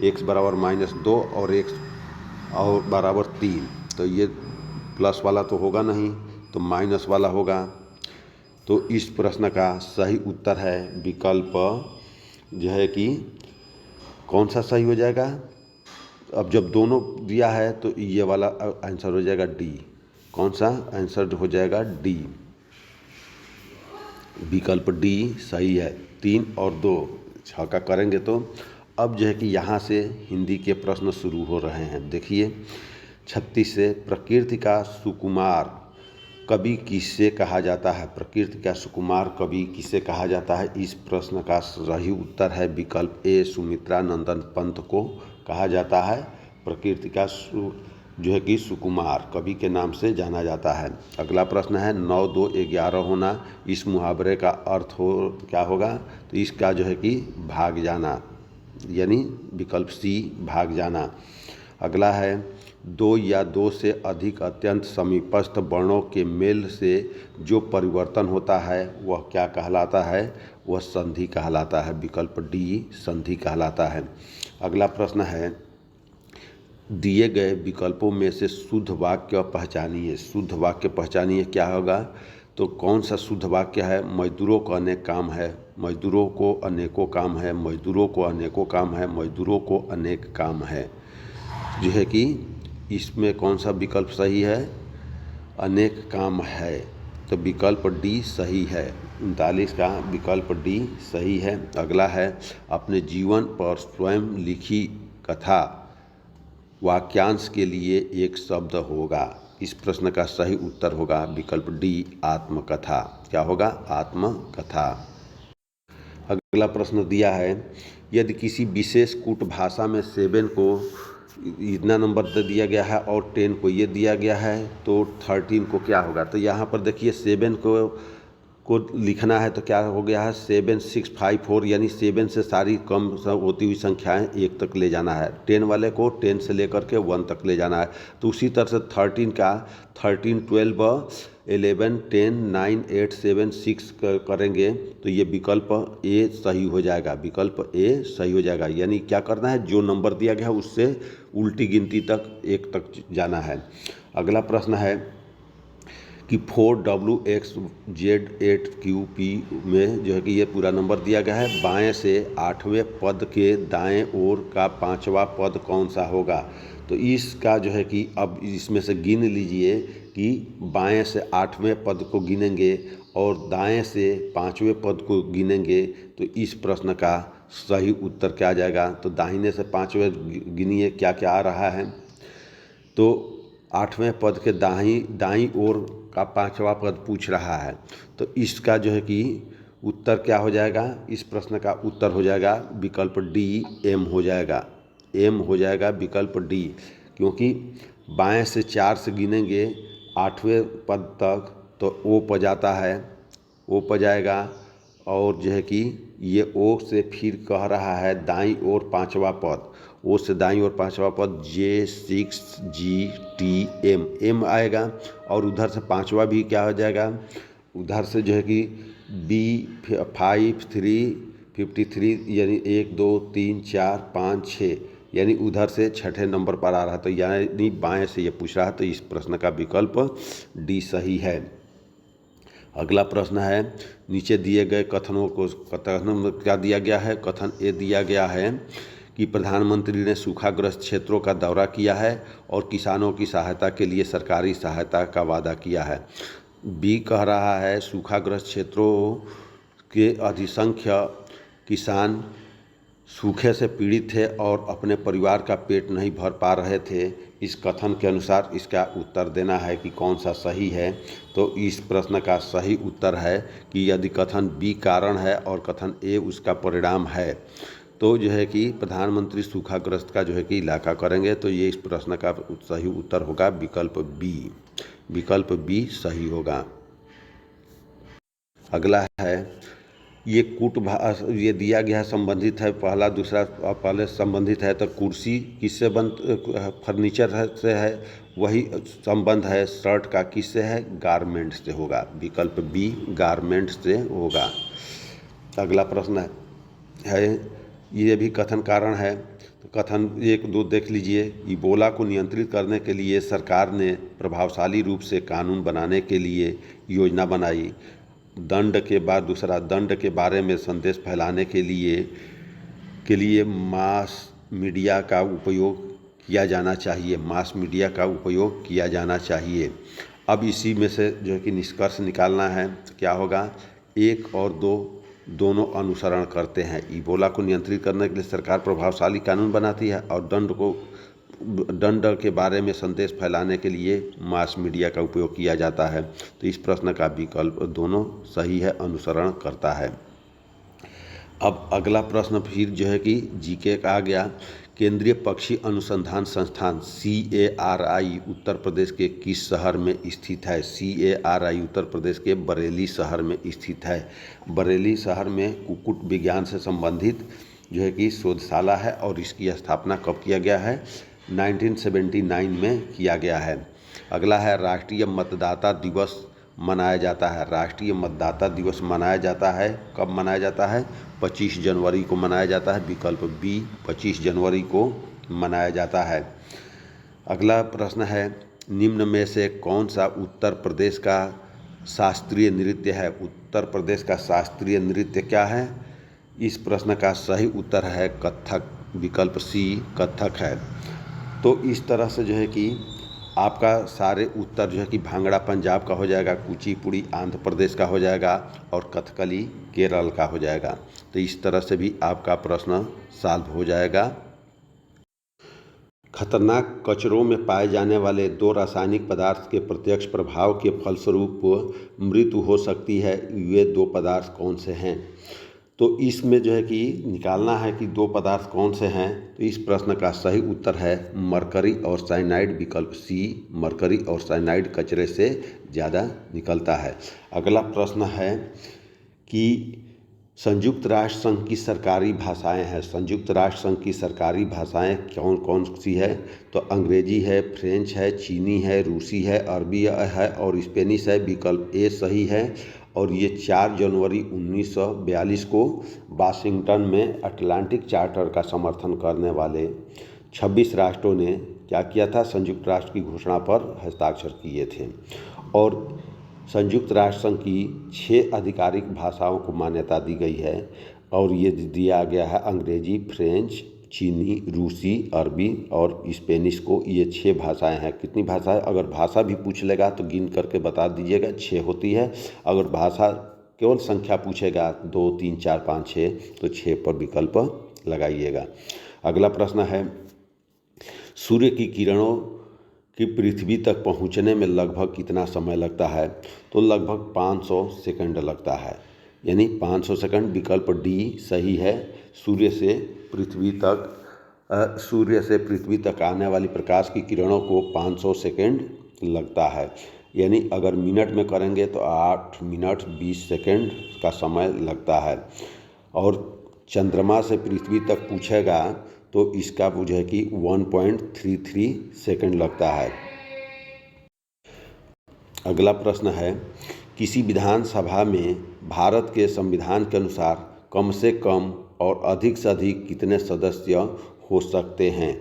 x बराबर -2 और x और बराबर 3। तो ये प्लस वाला तो होगा नहीं तो माइनस वाला होगा। तो इस प्रश्न का सही उत्तर है विकल्प, जो है कि कौन सा सही हो जाएगा। अब जब दोनों दिया है तो ये वाला आंसर हो जाएगा डी। कौन सा आंसर हो जाएगा, डी, विकल्प डी सही है। 3 और 2 6 का करेंगे तो अब जो है कि यहाँ से हिंदी के प्रश्न शुरू हो रहे हैं। देखिए 36 से, प्रकृति का सुकुमार कवि किसे कहा जाता है, प्रकृति का सुकुमार कवि किसे कहा जाता है। इस प्रश्न का सही उत्तर है विकल्प ए, सुमित्रा नंदन पंत को कहा जाता है। प्रकृति का जो है कि सुकुमार कवि के नाम से जाना जाता है। अगला प्रश्न है 9, 2, 11 होना, इस मुहावरे का अर्थ हो क्या होगा, तो इसका जो है कि भाग जाना, यानी विकल्प सी भाग जाना। अगला है 2 या 2 से अधिक अत्यंत समीपस्थ वर्णों के मेल से जो परिवर्तन होता है वह क्या कहलाता है, वह संधि कहलाता है। विकल्प डी संधि कहलाता है। अगला प्रश्न है दिए गए विकल्पों में से शुद्ध वाक्य पहचानिए। शुद्ध वाक्य पहचानिए क्या होगा, तो कौन सा शुद्ध वाक्य है, मजदूरों को अनेक काम है, मजदूरों को अनेकों काम है, मजदूरों को अनेकों काम है, मजदूरों को अनेक काम है। जो है कि इसमें कौन सा विकल्प सही है, अनेक काम है। तो विकल्प डी सही है। 39 का विकल्प डी सही है। अगला है, अपने जीवन पर स्वयं लिखी कथा वाक्यांश के लिए एक शब्द होगा। इस प्रश्न का सही उत्तर होगा विकल्प डी आत्मकथा। क्या होगा? आत्मकथा। अगला प्रश्न दिया है, यदि किसी विशेष कूट भाषा में 7 को इतना नंबर दे दिया गया है और 10 को ये दिया गया है, तो 13 को क्या होगा? तो यहाँ पर देखिए 7 को लिखना है तो क्या हो गया है 7 6 5 4, यानी 7 से सारी कम होती हुई संख्याएं 1 तक ले जाना है। 10 वाले को 10 से लेकर के 1 तक ले जाना है। तो उसी तरह से 13 का 13 12 11 10 9 8 7 6 करेंगे तो ये विकल्प ए सही हो जाएगा। विकल्प ए सही हो जाएगा, यानी क्या करना है, जो नंबर दिया गया है उससे उल्टी गिनती तक 1 तक जाना है। अगला प्रश्न है कि 4WXZ8QP में जो है कि ये पूरा नंबर दिया गया है। बाएं से 8वें पद के दाएं ओर का 5वां पद कौन सा होगा? तो इसका जो है कि अब इसमें से गिन लीजिए कि बाएं से 8वें पद को गिनेंगे और दाएं से 5वें पद को गिनेंगे तो इस प्रश्न का सही उत्तर क्या आ जाएगा? तो दाहिने से 5वें गिनिए क्या क्या आ रहा है। तो 8वें पद के दाईं ओर का 5वां पद पूछ रहा है, तो इसका जो है कि उत्तर क्या हो जाएगा? इस प्रश्न का उत्तर हो जाएगा विकल्प डी एम हो जाएगा। एम हो जाएगा विकल्प डी, क्योंकि बाएं से 4 से गिनेंगे 8वें पद तक तो ओ पर जाता है, ओ पर जाएगा और जो है कि ये ओ से फिर कह रहा है दाईं ओर 5वां पद, ओ से दाईं ओर 5वां पद J6GTM एम आएगा और उधर से 5वां भी क्या हो जाएगा, उधर से जो है कि B53 यानी 1 2 3 4 5 6, यानी उधर से 6ठे नंबर पर आ रहा है। तो यानी बाएं से ये पूछ रहा है, तो इस प्रश्न का विकल्प डी सही है। अगला प्रश्न है, नीचे दिए गए कथनों को कथन क्या दिया गया है? कथन ए दिया गया है कि प्रधानमंत्री ने सूखाग्रस्त क्षेत्रों का दौरा किया है और किसानों की सहायता के लिए सरकारी सहायता का वादा किया है। बी कह रहा है सूखाग्रस्त क्षेत्रों के अधिसंख्य किसान सूखे से पीड़ित थे और अपने परिवार का पेट नहीं भर पा रहे थे। इस कथन के अनुसार इसका उत्तर देना है कि कौन सा सही है। तो इस प्रश्न का सही उत्तर है कि यदि कथन बी कारण है और कथन ए उसका परिणाम है, तो जो है कि प्रधानमंत्री सूखाग्रस्त का जो है कि इलाका करेंगे। तो ये इस प्रश्न का सही उत्तर होगा विकल्प बी। विकल्प बी सही होगा। अगला है, ये ये दिया गया संबंधित है, पहला दूसरा पहले संबंधित है, तो कुर्सी किससे फर्नीचर से है, वही संबंध है शर्ट का किससे है? गारमेंट से होगा। विकल्प बी गारमेंट से होगा। अगला प्रश्न है ये भी कथन कारण है, तो कथन 1 2 देख लीजिए। इबोला को नियंत्रित करने के लिए सरकार ने प्रभावशाली रूप से कानून बनाने के लिए योजना बनाई। दंड के बाद दूसरा, दंड के बारे में संदेश फैलाने के लिए मास मीडिया का उपयोग किया जाना चाहिए। मास मीडिया का उपयोग किया जाना चाहिए। अब इसी में से जो है कि निष्कर्ष निकालना है, तो क्या होगा? 1 और 2 दोनों अनुसरण करते हैं। इबोला को नियंत्रित करने के लिए सरकार प्रभावशाली कानून बनाती है और दंड के बारे में संदेश फैलाने के लिए मास मीडिया का उपयोग किया जाता है। तो इस प्रश्न का विकल्प दोनों सही है, अनुसरण करता है। अब अगला प्रश्न फिर जो है कि जीके का आ गया। केंद्रीय पक्षी अनुसंधान संस्थान CARI उत्तर प्रदेश के किस शहर में स्थित है? CARI उत्तर प्रदेश के बरेली शहर में स्थित है। बरेली शहर में कुक्कुट विज्ञान से संबंधित जो है कि शोधशाला है और इसकी स्थापना कब किया गया है? 1979 में किया गया है। अगला है, राष्ट्रीय मतदाता दिवस मनाया जाता है। राष्ट्रीय मतदाता दिवस मनाया जाता है, कब मनाया जाता है? 25 जनवरी को मनाया जाता है। विकल्प बी 25 जनवरी को मनाया जाता है। अगला प्रश्न है, निम्न में से कौन सा उत्तर प्रदेश का शास्त्रीय नृत्य है? उत्तर प्रदेश का शास्त्रीय नृत्य क्या है? इस प्रश्न का सही उत्तर है कथक। विकल्प सी कथक है। तो इस तरह से जो है कि आपका सारे उत्तर जो है कि भांगड़ा पंजाब का हो जाएगा, कुचिपुड़ी आंध्र प्रदेश का हो जाएगा और कथकली केरल का हो जाएगा। तो इस तरह से भी आपका प्रश्न सॉल्व हो जाएगा। खतरनाक कचरों में पाए जाने वाले दो रासायनिक पदार्थ के प्रत्यक्ष प्रभाव के फलस्वरूप मृत्यु हो सकती है, वे दो पदार्थ कौन से हैं? तो इसमें जो है कि निकालना है कि दो पदार्थ कौन से हैं। तो इस प्रश्न का सही उत्तर है मरकरी और साइनाइड, विकल्प सी। मरकरी और साइनाइड कचरे से ज़्यादा निकलता है। अगला प्रश्न है कि संयुक्त राष्ट्र संघ की सरकारी भाषाएं हैं। संयुक्त राष्ट्र संघ की सरकारी भाषाएं कौन कौन सी है? तो अंग्रेजी है, फ्रेंच है, चीनी है, रूसी है, अरबी है और स्पेनिश है। विकल्प ए सही है। और ये 4 जनवरी 1942 को वाशिंगटन में अटलांटिक चार्टर का समर्थन करने वाले 26 राष्ट्रों ने क्या किया था? संयुक्त राष्ट्र की घोषणा पर हस्ताक्षर किए थे। और संयुक्त राष्ट्र संघ की 6 आधिकारिक भाषाओं को मान्यता दी गई है और ये दिया गया है अंग्रेजी, फ्रेंच, चीनी, रूसी, अरबी और स्पेनिश को। ये 6 भाषाएं हैं। कितनी भाषाएं? अगर भाषा भी पूछ लेगा तो गिन करके बता दीजिएगा, 6 होती है। अगर भाषा केवल संख्या पूछेगा 2, 3, 4, 5, 6 तो 6 पर विकल्प लगाइएगा। अगला प्रश्न है सूर्य की किरणों कि पृथ्वी तक पहुंचने में लगभग कितना समय लगता है? तो लगभग 500 सेकंड लगता है, यानी 500 सेकंड। विकल्प डी सही है। सूर्य से पृथ्वी तक आने वाली प्रकाश की किरणों को 500 सेकंड लगता है, यानी अगर मिनट में करेंगे तो 8 मिनट 20 सेकंड का समय लगता है। और चंद्रमा से पृथ्वी तक पूछेगा तो इसका वो जो है कि 1.33 सेकंड लगता है। अगला प्रश्न है किसी विधानसभा में भारत के संविधान के अनुसार कम से कम और अधिक से अधिक कितने सदस्य हो सकते हैं?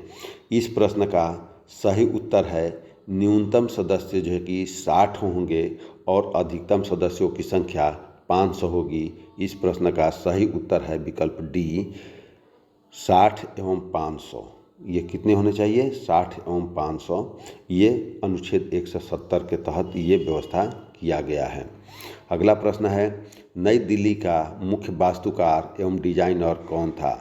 इस प्रश्न का सही उत्तर है न्यूनतम सदस्य जो है कि 60 होंगे और अधिकतम सदस्यों की संख्या 500 होगी। इस प्रश्न का सही उत्तर है विकल्प डी 60 एवं 500। ये कितने होने चाहिए? 60 एवं 500। ये अनुच्छेद 170 के तहत ये व्यवस्था किया गया है। अगला प्रश्न है नई दिल्ली का मुख्य वास्तुकार एवं डिजाइनर कौन था?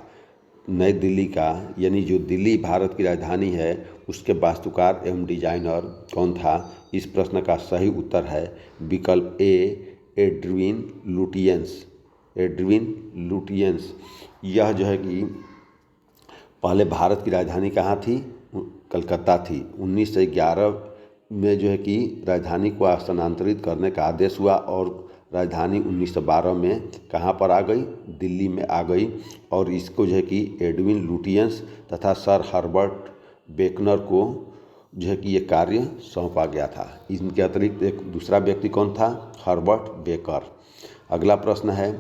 नई दिल्ली का यानी जो दिल्ली भारत की राजधानी है उसके वास्तुकार एवं डिजाइनर कौन था? इस प्रश्न का सही उत्तर है विकल्प ए एड्विन लुटियंस। Edwin Lutyens. यह जो है कि पहले भारत की राजधानी कहाँ थी? कलकत्ता थी। 1911 में जो है कि राजधानी को स्थानांतरित करने का आदेश हुआ और राजधानी 1912 में कहाँ पर आ गई? दिल्ली में आ गई। और इसको जो है कि एडविन लुटियंस तथा सर हर्बर्ट बेकनर को जो है कि ये कार्य सौंपा गया था। इनके अतिरिक्त एक दूसरा व्यक्ति कौन था? Herbert baker. अगला प्रश्न है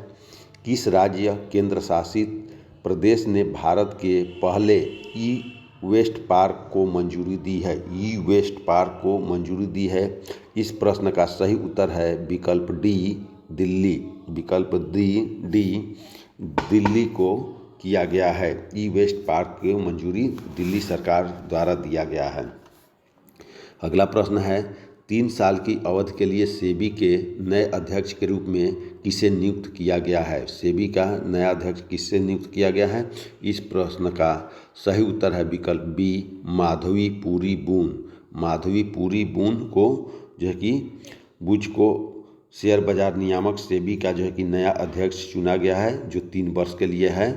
किस राज्य केंद्र शासित प्रदेश ने भारत के पहले ई वेस्ट पार्क को मंजूरी दी है? ई वेस्ट पार्क को मंजूरी दी है। इस प्रश्न का सही उत्तर है विकल्प डी दिल्ली। विकल्प डी दिल्ली को किया गया है। ई वेस्ट पार्क की मंजूरी दिल्ली सरकार द्वारा दिया गया है। अगला प्रश्न है 3 साल की अवधि के लिए सेबी के नए अध्यक्ष के रूप में किसे नियुक्त किया गया है? सेबी का नया अध्यक्ष किससे नियुक्त किया गया है? इस प्रश्न का सही उत्तर है विकल्प बी माधवी पुरी बून। माधवी पुरी बून को जो है कि बुझ को शेयर बाजार नियामक सेबी का जो है कि नया अध्यक्ष चुना गया है जो 3 वर्ष के लिए है।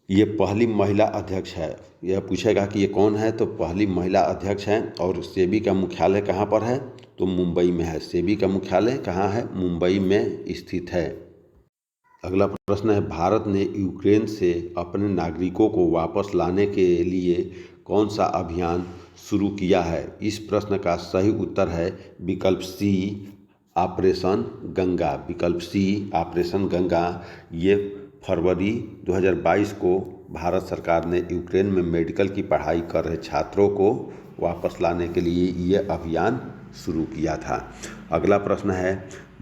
ये पहली महिला अध्यक्ष है। यह पूछेगा कि ये कौन है तो पहली महिला अध्यक्ष हैं। और सेबी का मुख्यालय कहाँ पर है? तो मुंबई में है। सेबी का मुख्यालय कहाँ है? मुंबई में स्थित है। अगला प्रश्न है भारत ने यूक्रेन से अपने नागरिकों को वापस लाने के लिए कौन सा अभियान शुरू किया है? इस प्रश्न का सही उत्तर है विकल्प सी ऑपरेशन गंगा। विकल्प सी ऑपरेशन गंगा। ये फरवरी 2022 को भारत सरकार ने यूक्रेन में मेडिकल की पढ़ाई कर रहे छात्रों को वापस लाने के लिए ये अभियान शुरू किया था। अगला प्रश्न है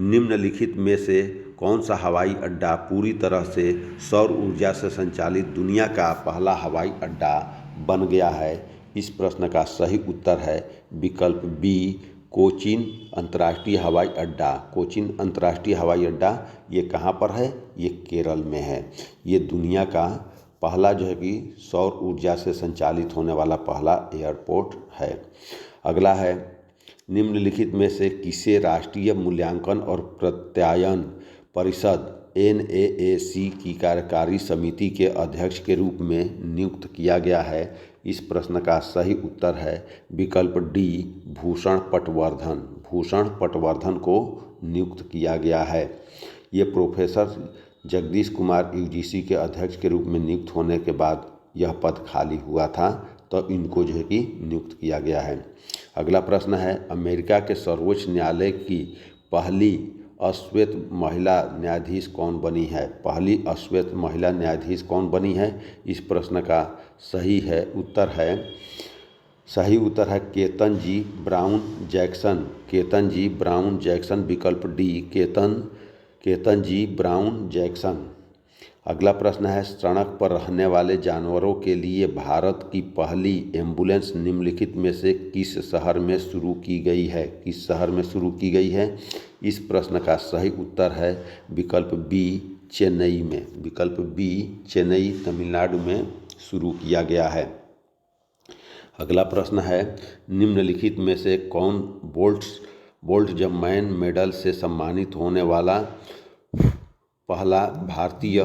निम्नलिखित में से कौन सा हवाई अड्डा पूरी तरह से सौर ऊर्जा से संचालित दुनिया का पहला हवाई अड्डा बन गया है? इस प्रश्न का सही उत्तर है विकल्प बी, कोचीन अंतर्राष्ट्रीय हवाई अड्डा। कोचीन अंतर्राष्ट्रीय हवाई अड्डा ये कहाँ पर है? ये केरल में है। ये दुनिया का पहला जो है कि सौर ऊर्जा से संचालित होने वाला पहला एयरपोर्ट है। अगला है, निम्नलिखित में से किसे राष्ट्रीय मूल्यांकन और प्रत्यायन परिषद NAAC की कार्यकारी समिति के अध्यक्ष के रूप में नियुक्त किया गया है? इस प्रश्न का सही उत्तर है विकल्प डी, भूषण पटवर्धन। भूषण पटवर्धन को नियुक्त किया गया है। ये प्रोफेसर जगदीश कुमार UGC के अध्यक्ष के रूप में नियुक्त होने के बाद यह पद खाली हुआ था, तो इनको जो है कि नियुक्त किया गया है। अगला प्रश्न है, अमेरिका के सर्वोच्च न्यायालय की पहली अश्वेत महिला न्यायाधीश कौन बनी है? पहली अश्वेत महिला न्यायाधीश कौन बनी है? इस प्रश्न का सही उत्तर है केतन जी ब्राउन जैक्सन। केतन जी ब्राउन जैक्सन, विकल्प डी, केतन जी ब्राउन जैक्सन। अगला प्रश्न है, सड़क पर रहने वाले जानवरों के लिए भारत की पहली एम्बुलेंस निम्नलिखित में से किस शहर में शुरू की गई है? किस शहर में शुरू की गई है? इस प्रश्न का सही उत्तर है विकल्प बी, चेन्नई में। विकल्प बी, चेन्नई तमिलनाडु में शुरू किया गया है। अगला प्रश्न है, निम्नलिखित में से कौन बोल्ट जमैन मेडल से सम्मानित होने वाला पहला भारतीय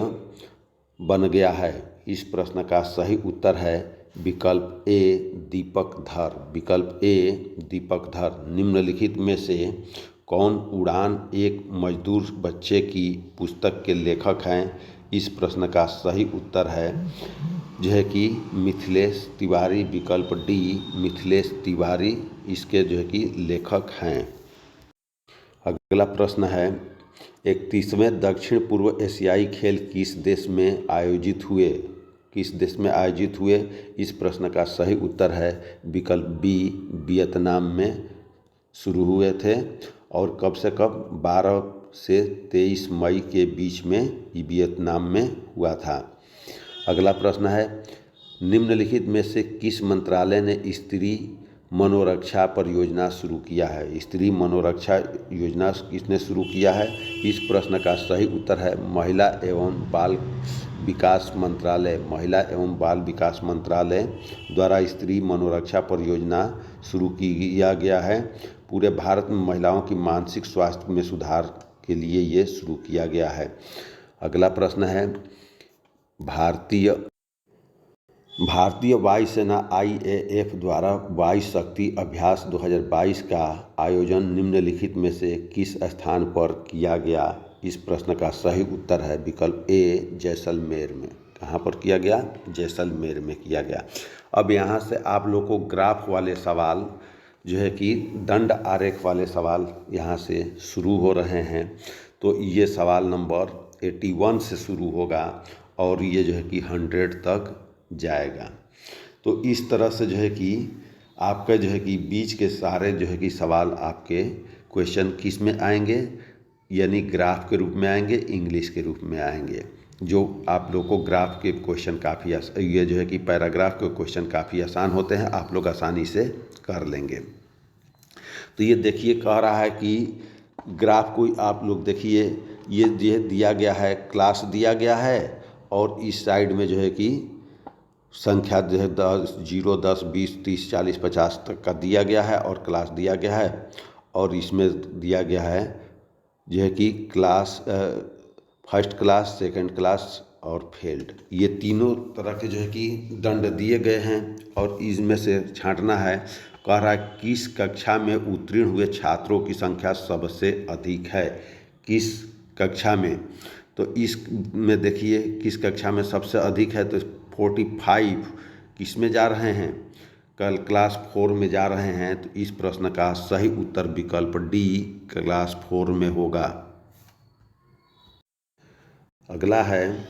बन गया है? इस प्रश्न का सही उत्तर है विकल्प ए, दीपक धर। विकल्प ए, दीपक धर। निम्नलिखित में से कौन उड़ान एक मजदूर बच्चे की पुस्तक के लेखक हैं? इस प्रश्न का सही उत्तर है जो है कि मिथिलेश तिवारी। विकल्प डी, मिथिलेश तिवारी इसके जो है कि लेखक हैं। अगला प्रश्न है, 31वें दक्षिण पूर्व एशियाई खेल किस देश में आयोजित हुए? किस देश में आयोजित हुए? इस प्रश्न का सही उत्तर है विकल्प बी, वियतनाम में शुरू हुए थे। और कब से कब? 12 से 23 मई के बीच में ये वियतनाम में हुआ था। अगला प्रश्न है, निम्नलिखित में से किस मंत्रालय ने स्त्री मनोरक्षा परियोजना शुरू किया है? स्त्री मनोरक्षा योजना किसने शुरू किया है? इस प्रश्न का सही उत्तर है महिला एवं बाल विकास मंत्रालय। महिला एवं बाल विकास मंत्रालय द्वारा स्त्री मनोरक्षा परियोजना शुरू किया गया है। पूरे भारत में महिलाओं की मानसिक स्वास्थ्य में सुधार के लिए ये शुरू किया गया है। अगला प्रश्न है, भारतीय वायुसेना IAF द्वारा वायु शक्ति अभ्यास 2022 का आयोजन निम्नलिखित में से किस स्थान पर किया गया? इस प्रश्न का सही उत्तर है विकल्प ए, जैसलमेर में। कहाँ पर किया गया? जैसलमेर में किया गया। अब यहाँ से आप लोग को ग्राफ वाले सवाल जो है कि दंड आरेख वाले सवाल यहाँ से शुरू हो रहे हैं। तो ये सवाल नंबर 81 से शुरू होगा और ये जो है कि 100 तक जाएगा। तो इस तरह से जो है कि आपका जो है कि बीच के सारे जो है कि सवाल आपके क्वेश्चन किस में आएंगे, यानी ग्राफ के रूप में आएंगे, इंग्लिश के रूप में आएंगे। जो आप लोग को ग्राफ के क्वेश्चन काफ़ी ये जो है कि पैराग्राफ के क्वेश्चन काफ़ी आसान होते हैं, आप लोग आसानी से कर लेंगे। तो ये देखिए कह रहा है कि ग्राफ को आप लोग देखिए, ये दिया गया है, क्लास दिया गया है और इस साइड में जो है कि संख्या जो है 0, 10, 20, 30, 40, 50 तक का दिया गया है और क्लास दिया गया है। और इसमें दिया गया है जो है कि class first class, second class और फेल्ड, ये तीनों तरह के जो है कि दंड दिए गए हैं और इसमें से छांटना है। कह रहा है किस कक्षा में उत्तीर्ण हुए छात्रों की संख्या सबसे अधिक है? किस कक्षा में? तो इसमें देखिए किस कक्षा में सबसे अधिक है, तो 45 किस में जा रहे हैं? कल क्लास 4 में जा रहे हैं। तो इस प्रश्न का सही उत्तर विकल्प डी, क्लास 4 में होगा। अगला है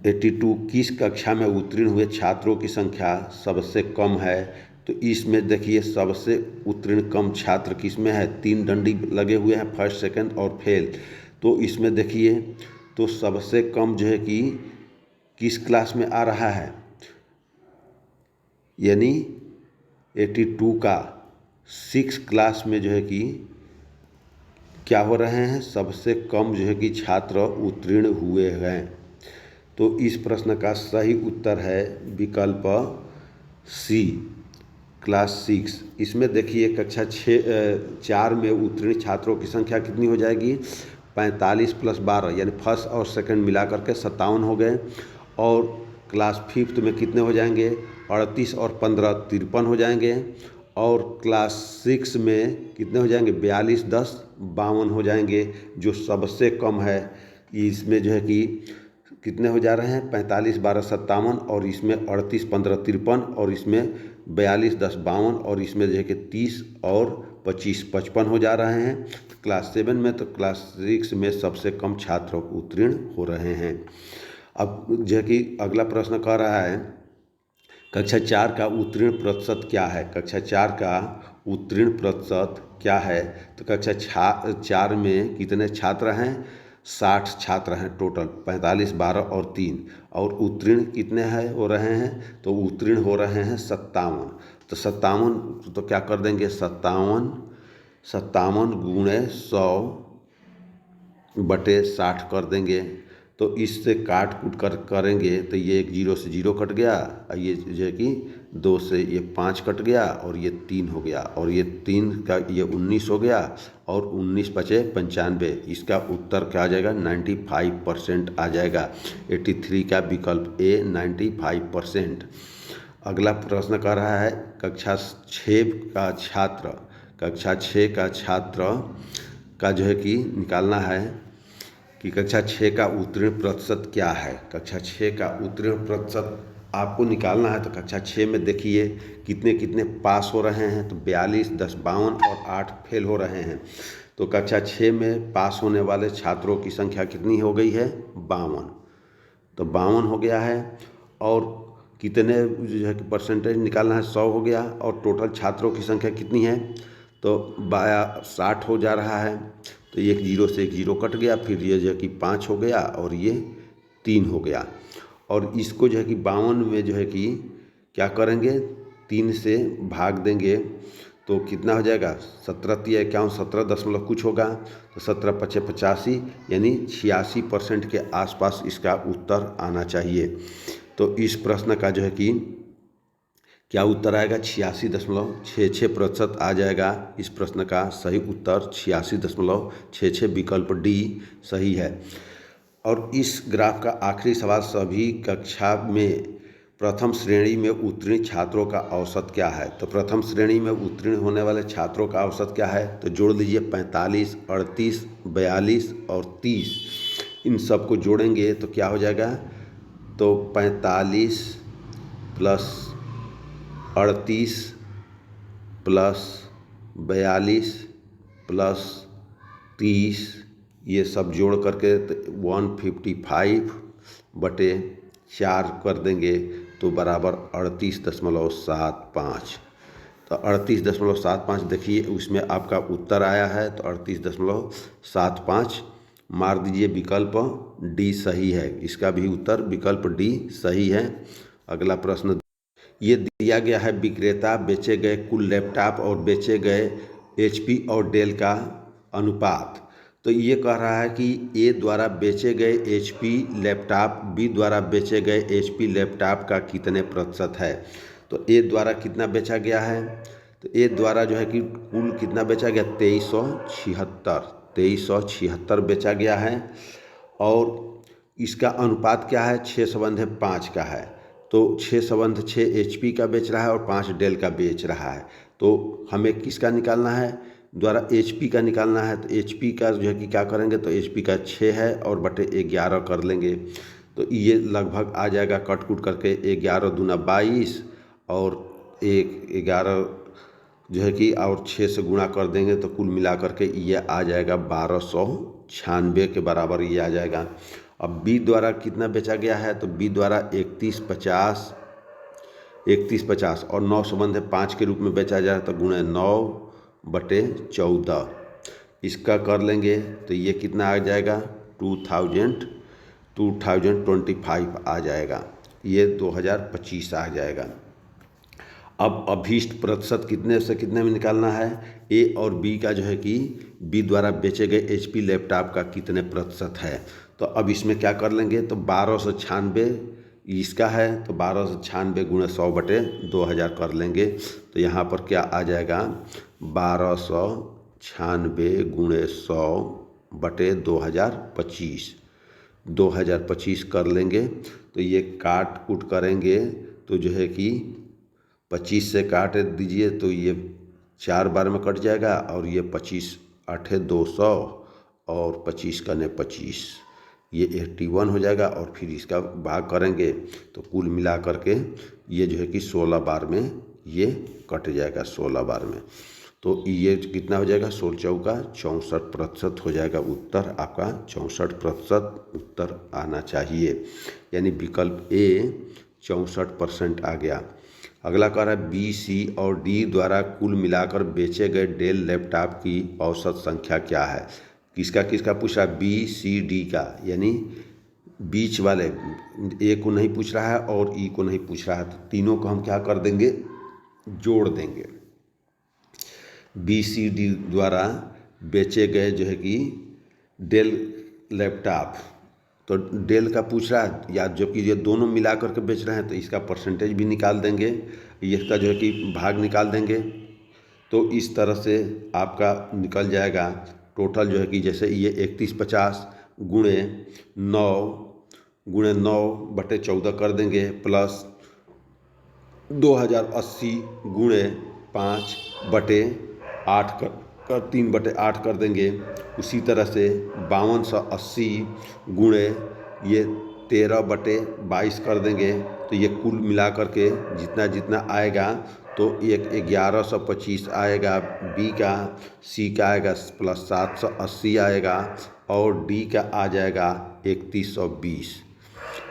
82 किस कक्षा में उत्तीर्ण हुए छात्रों की संख्या सबसे कम है? तो इसमें देखिए सबसे उत्तीर्ण कम छात्र किस में है? 3 डंडी लगे हुए हैं, फर्स्ट, सेकंड और फेल। तो इसमें देखिए तो सबसे कम जो है कि किस क्लास में आ रहा है? यानी 82 का 6 क्लास में जो है कि क्या हो रहे हैं, सबसे कम जो है कि छात्र उत्तीर्ण हुए हैं। तो इस प्रश्न का सही उत्तर है विकल्प सी, क्लास 6। इसमें देखिए कक्षा 4 में उत्तीर्ण छात्रों की संख्या कितनी हो जाएगी, 45 + 12 यानी फर्स्ट और सेकंड मिला करके 57 हो गए। और क्लास 5 में कितने हो जाएंगे, 38 और 15 53 हो जाएंगे। और क्लास 6 में कितने हो जाएंगे, 42 10 52 हो जाएंगे, जो सबसे कम है। इसमें जो है कि कितने हो जा रहे हैं, 45 12 57, और इसमें 38 15 53, और इसमें 42 10 52, और इसमें जो है कि 30 और 25 55 हो जा रहे हैं। क्लास 7 में तो क्लास 6 में सबसे कम छात्र उत्तीर्ण हो रहे हैं। अब जो है कि अगला प्रश्न कह रहा है कक्षा 4 का उत्तीर्ण प्रतिशत क्या है। कक्षा 4 का उत्तीर्ण प्रतिशत क्या है, तो कक्षा 4 में कितने छात्र हैं, 60 छात्र हैं टोटल, 45 12 और 3। और उत्तीर्ण कितने हैं हो रहे हैं, तो उत्तीर्ण हो रहे हैं 57। तो 57 तो क्या कर देंगे, 57 गुणे 100/60 कर देंगे। तो इससे काट कूट कर करेंगे तो ये एक 0 से 0 कट गया, और ये जो है कि 2 से ये 5 कट गया, और ये 3 हो गया, और ये 3 का ये 19 हो गया, और 19 बचे 95। इसका उत्तर क्या आ जाएगा, 95% आ जाएगा। 83 का विकल्प ए 95%। अगला प्रश्न कर रहा है कक्षा 6 का छात्र, कक्षा 6 का छात्र का जो है कि निकालना है कि कक्षा 6 का उत्तीर्ण प्रतिशत क्या है। कक्षा 6 का उत्तीर्ण प्रतिशत आपको निकालना है। तो कक्षा 6 में देखिए कितने कितने पास हो रहे हैं, तो 42 10 52 और 8 फेल हो रहे हैं। तो कक्षा 6 में पास होने वाले छात्रों की संख्या कितनी हो गई है, 52। तो 52 हो गया है। और कितने जो है कि परसेंटेज निकालना है, 100 हो गया। और टोटल छात्रों की संख्या कितनी है, तो 60 हो जा रहा है। तो एक 0 से एक 0 कट गया, फिर ये जो है कि 5 हो गया, और ये 3 हो गया। और इसको जो है कि 52 में जो है कि क्या करेंगे, 3 से भाग देंगे तो कितना हो जाएगा, 17 × 51 17 दशमलव कुछ होगा। तो 17 × 5 85, यानी 86% के आसपास इसका उत्तर आना चाहिए। तो इस प्रश्न का जो है कि क्या उत्तर आएगा, 86.66% आ जाएगा। इस प्रश्न का सही उत्तर 86.66, विकल्प डी सही है। और इस ग्राफ का आखिरी सवाल, सभी कक्षा में प्रथम श्रेणी में उत्तीर्ण छात्रों का औसत क्या है। तो प्रथम श्रेणी में उत्तीर्ण होने वाले छात्रों का औसत क्या है, तो जोड़ लीजिए 45 38 42 और 30। इन सब को जोड़ेंगे तो क्या हो जाएगा, तो 45 + 38 + 42 + 30, ये सब जोड़ करके 155/4 कर देंगे तो बराबर 38.75। तो 38.75 देखिए उसमें आपका उत्तर आया है। तो 38.75 मार दीजिए, विकल्प डी सही है। इसका भी उत्तर विकल्प डी सही है। अगला प्रश्न ये दिया गया है, विक्रेता बेचे गए कुल लैपटॉप और बेचे गए HP और डेल का अनुपात। तो ये कह रहा है कि ए द्वारा बेचे गए HP लैपटॉप बी द्वारा बेचे गए HP लैपटॉप का कितने प्रतिशत है। तो ए द्वारा कितना बेचा गया है, तो ए द्वारा जो है कि कुल कितना बेचा गया, 2376 बेचा गया है। और इसका अनुपात क्या है, 6:5 का है। तो 6:6 HP का बेच रहा है और 5 डेल का बेच रहा है। तो हमें किसका निकालना है, द्वारा HP का निकालना है। तो HP का जो है कि क्या करेंगे, तो HP का 6 है और बटे 11 कर लेंगे। तो ये लगभग आ जाएगा कट कुट करके 11 दूना 22 और 11 जो है कि और 6 से गुणा कर देंगे तो कुल मिला करके ये आ जाएगा 1296 के बराबर ये आ जाएगा। अब बी द्वारा कितना बेचा गया है, तो बी द्वारा 3150 और 9/5 के रूप में बेचा जाए तो गुणे 9/14 इसका कर लेंगे तो ये कितना आ जाएगा, 2025 आ जाएगा, ये 2025 आ जाएगा। अब अभीष्ट प्रतिशत कितने से कितने में निकालना है, ए और बी का जो है कि बी द्वारा बेचे गए एचपी लैपटॉप का कितने प्रतिशत है। तो अब इसमें क्या कर लेंगे, तो 1296 इसका है, तो 1296 गुणे 100/2000 कर लेंगे। तो यहाँ पर क्या आ जाएगा, 1296 गुणे 100/2025 2025 कर लेंगे। तो ये काट कूट करेंगे तो जो है कि 25 से काट दीजिए तो ये 4 बार में कट जाएगा, और ये 25 8 200 और 25 का 25, ये 81 हो जाएगा। और फिर इसका भाग करेंगे तो कुल मिला करके ये जो है कि 16 बार में ये कट जाएगा, 16 बार में। तो ये कितना हो जाएगा, 16 चौका 64% हो जाएगा उत्तर आपका। 64% उत्तर आना चाहिए, यानी विकल्प ए 64% आ गया। अगला कह रहा है बी, सी और डी द्वारा कुल मिलाकर बेचे गए डेल लैपटॉप की औसत संख्या क्या है। किसका किसका पूछ रहा है, बी सी डी का, यानी बीच वाले ए को नहीं पूछ रहा है और ई को नहीं पूछ रहा है। तो तीनों को हम क्या कर देंगे, जोड़ देंगे। बी सी डी द्वारा बेचे गए जो है कि डेल लैपटॉप, तो डेल का पूछ रहा है, या जो कि ये दोनों मिला करके बेच रहे हैं तो इसका परसेंटेज भी निकाल देंगे, इसका जो है कि भाग निकाल देंगे। तो इस तरह से आपका निकल जाएगा टोटल जो है कि जैसे ये 3150 गुणे 9/14 कर देंगे, प्लस 2080 गुणे 5/8 कर 3/8 कर देंगे। उसी तरह से 5280 गुणे ये 13/22 कर देंगे। तो ये कुल मिला करके जितना जितना आएगा, तो एक 1125 आएगा बी का, सी का आएगा प्लस 780 आएगा, और डी का आ जाएगा 3120।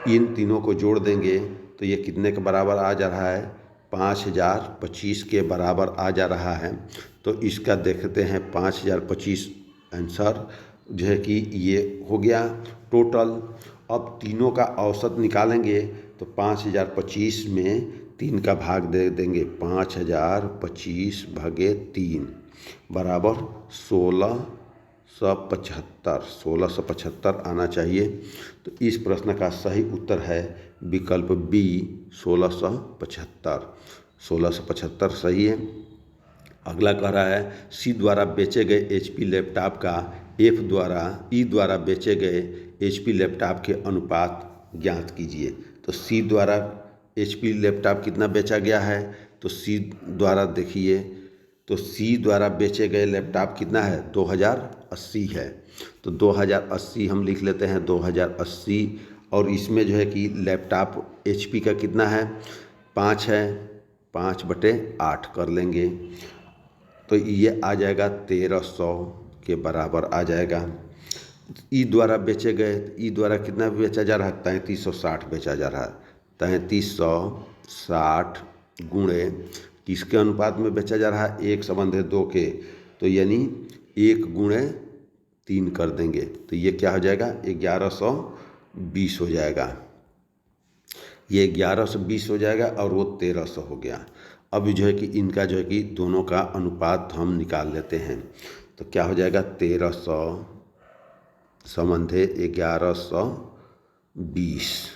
इन तीनों को जोड़ देंगे तो ये कितने के बराबर आ जा रहा है, 5025 के बराबर आ जा रहा है। तो इसका देखते हैं 5025 आंसर जो है कि ये हो गया टोटल। अब तीनों का औसत निकालेंगे तो 5025 में 3 का भाग दे देंगे, 5025 भागे 3 बराबर 1675 आना चाहिए। तो इस प्रश्न का सही उत्तर है विकल्प बी 1675 सही है। अगला कह रहा है सी द्वारा बेचे गए एचपी लैपटॉप का ई द्वारा बेचे गए एचपी लैपटॉप के अनुपात ज्ञात कीजिए। तो सी द्वारा एचपी लैपटॉप कितना बेचा गया है, तो सी द्वारा देखिए, तो सी द्वारा बेचे गए लैपटॉप कितना है, 2080 है। तो 2080 हम लिख लेते हैं 2080, और इसमें जो है कि लैपटॉप एचपी का कितना है, 5 है, 5/8 कर लेंगे। तो ये आ जाएगा 1300 के बराबर आ जाएगा। ई द्वारा बेचे गए, ई द्वारा कितना बेचा जा रहा है, 3360 बेचा जा रहा है। 3360 गुणे किसके अनुपात में बेचा जा रहा है, 1:2 के, तो यानी 1 गुणे 3 कर देंगे। तो ये क्या हो जाएगा, 1120 हो जाएगा। ये 1120 हो जाएगा और वो 1300 हो गया। अब जो है कि इनका जो है कि दोनों का अनुपात हम निकाल लेते हैं। तो क्या हो जाएगा, 1300 संबंधे 1120।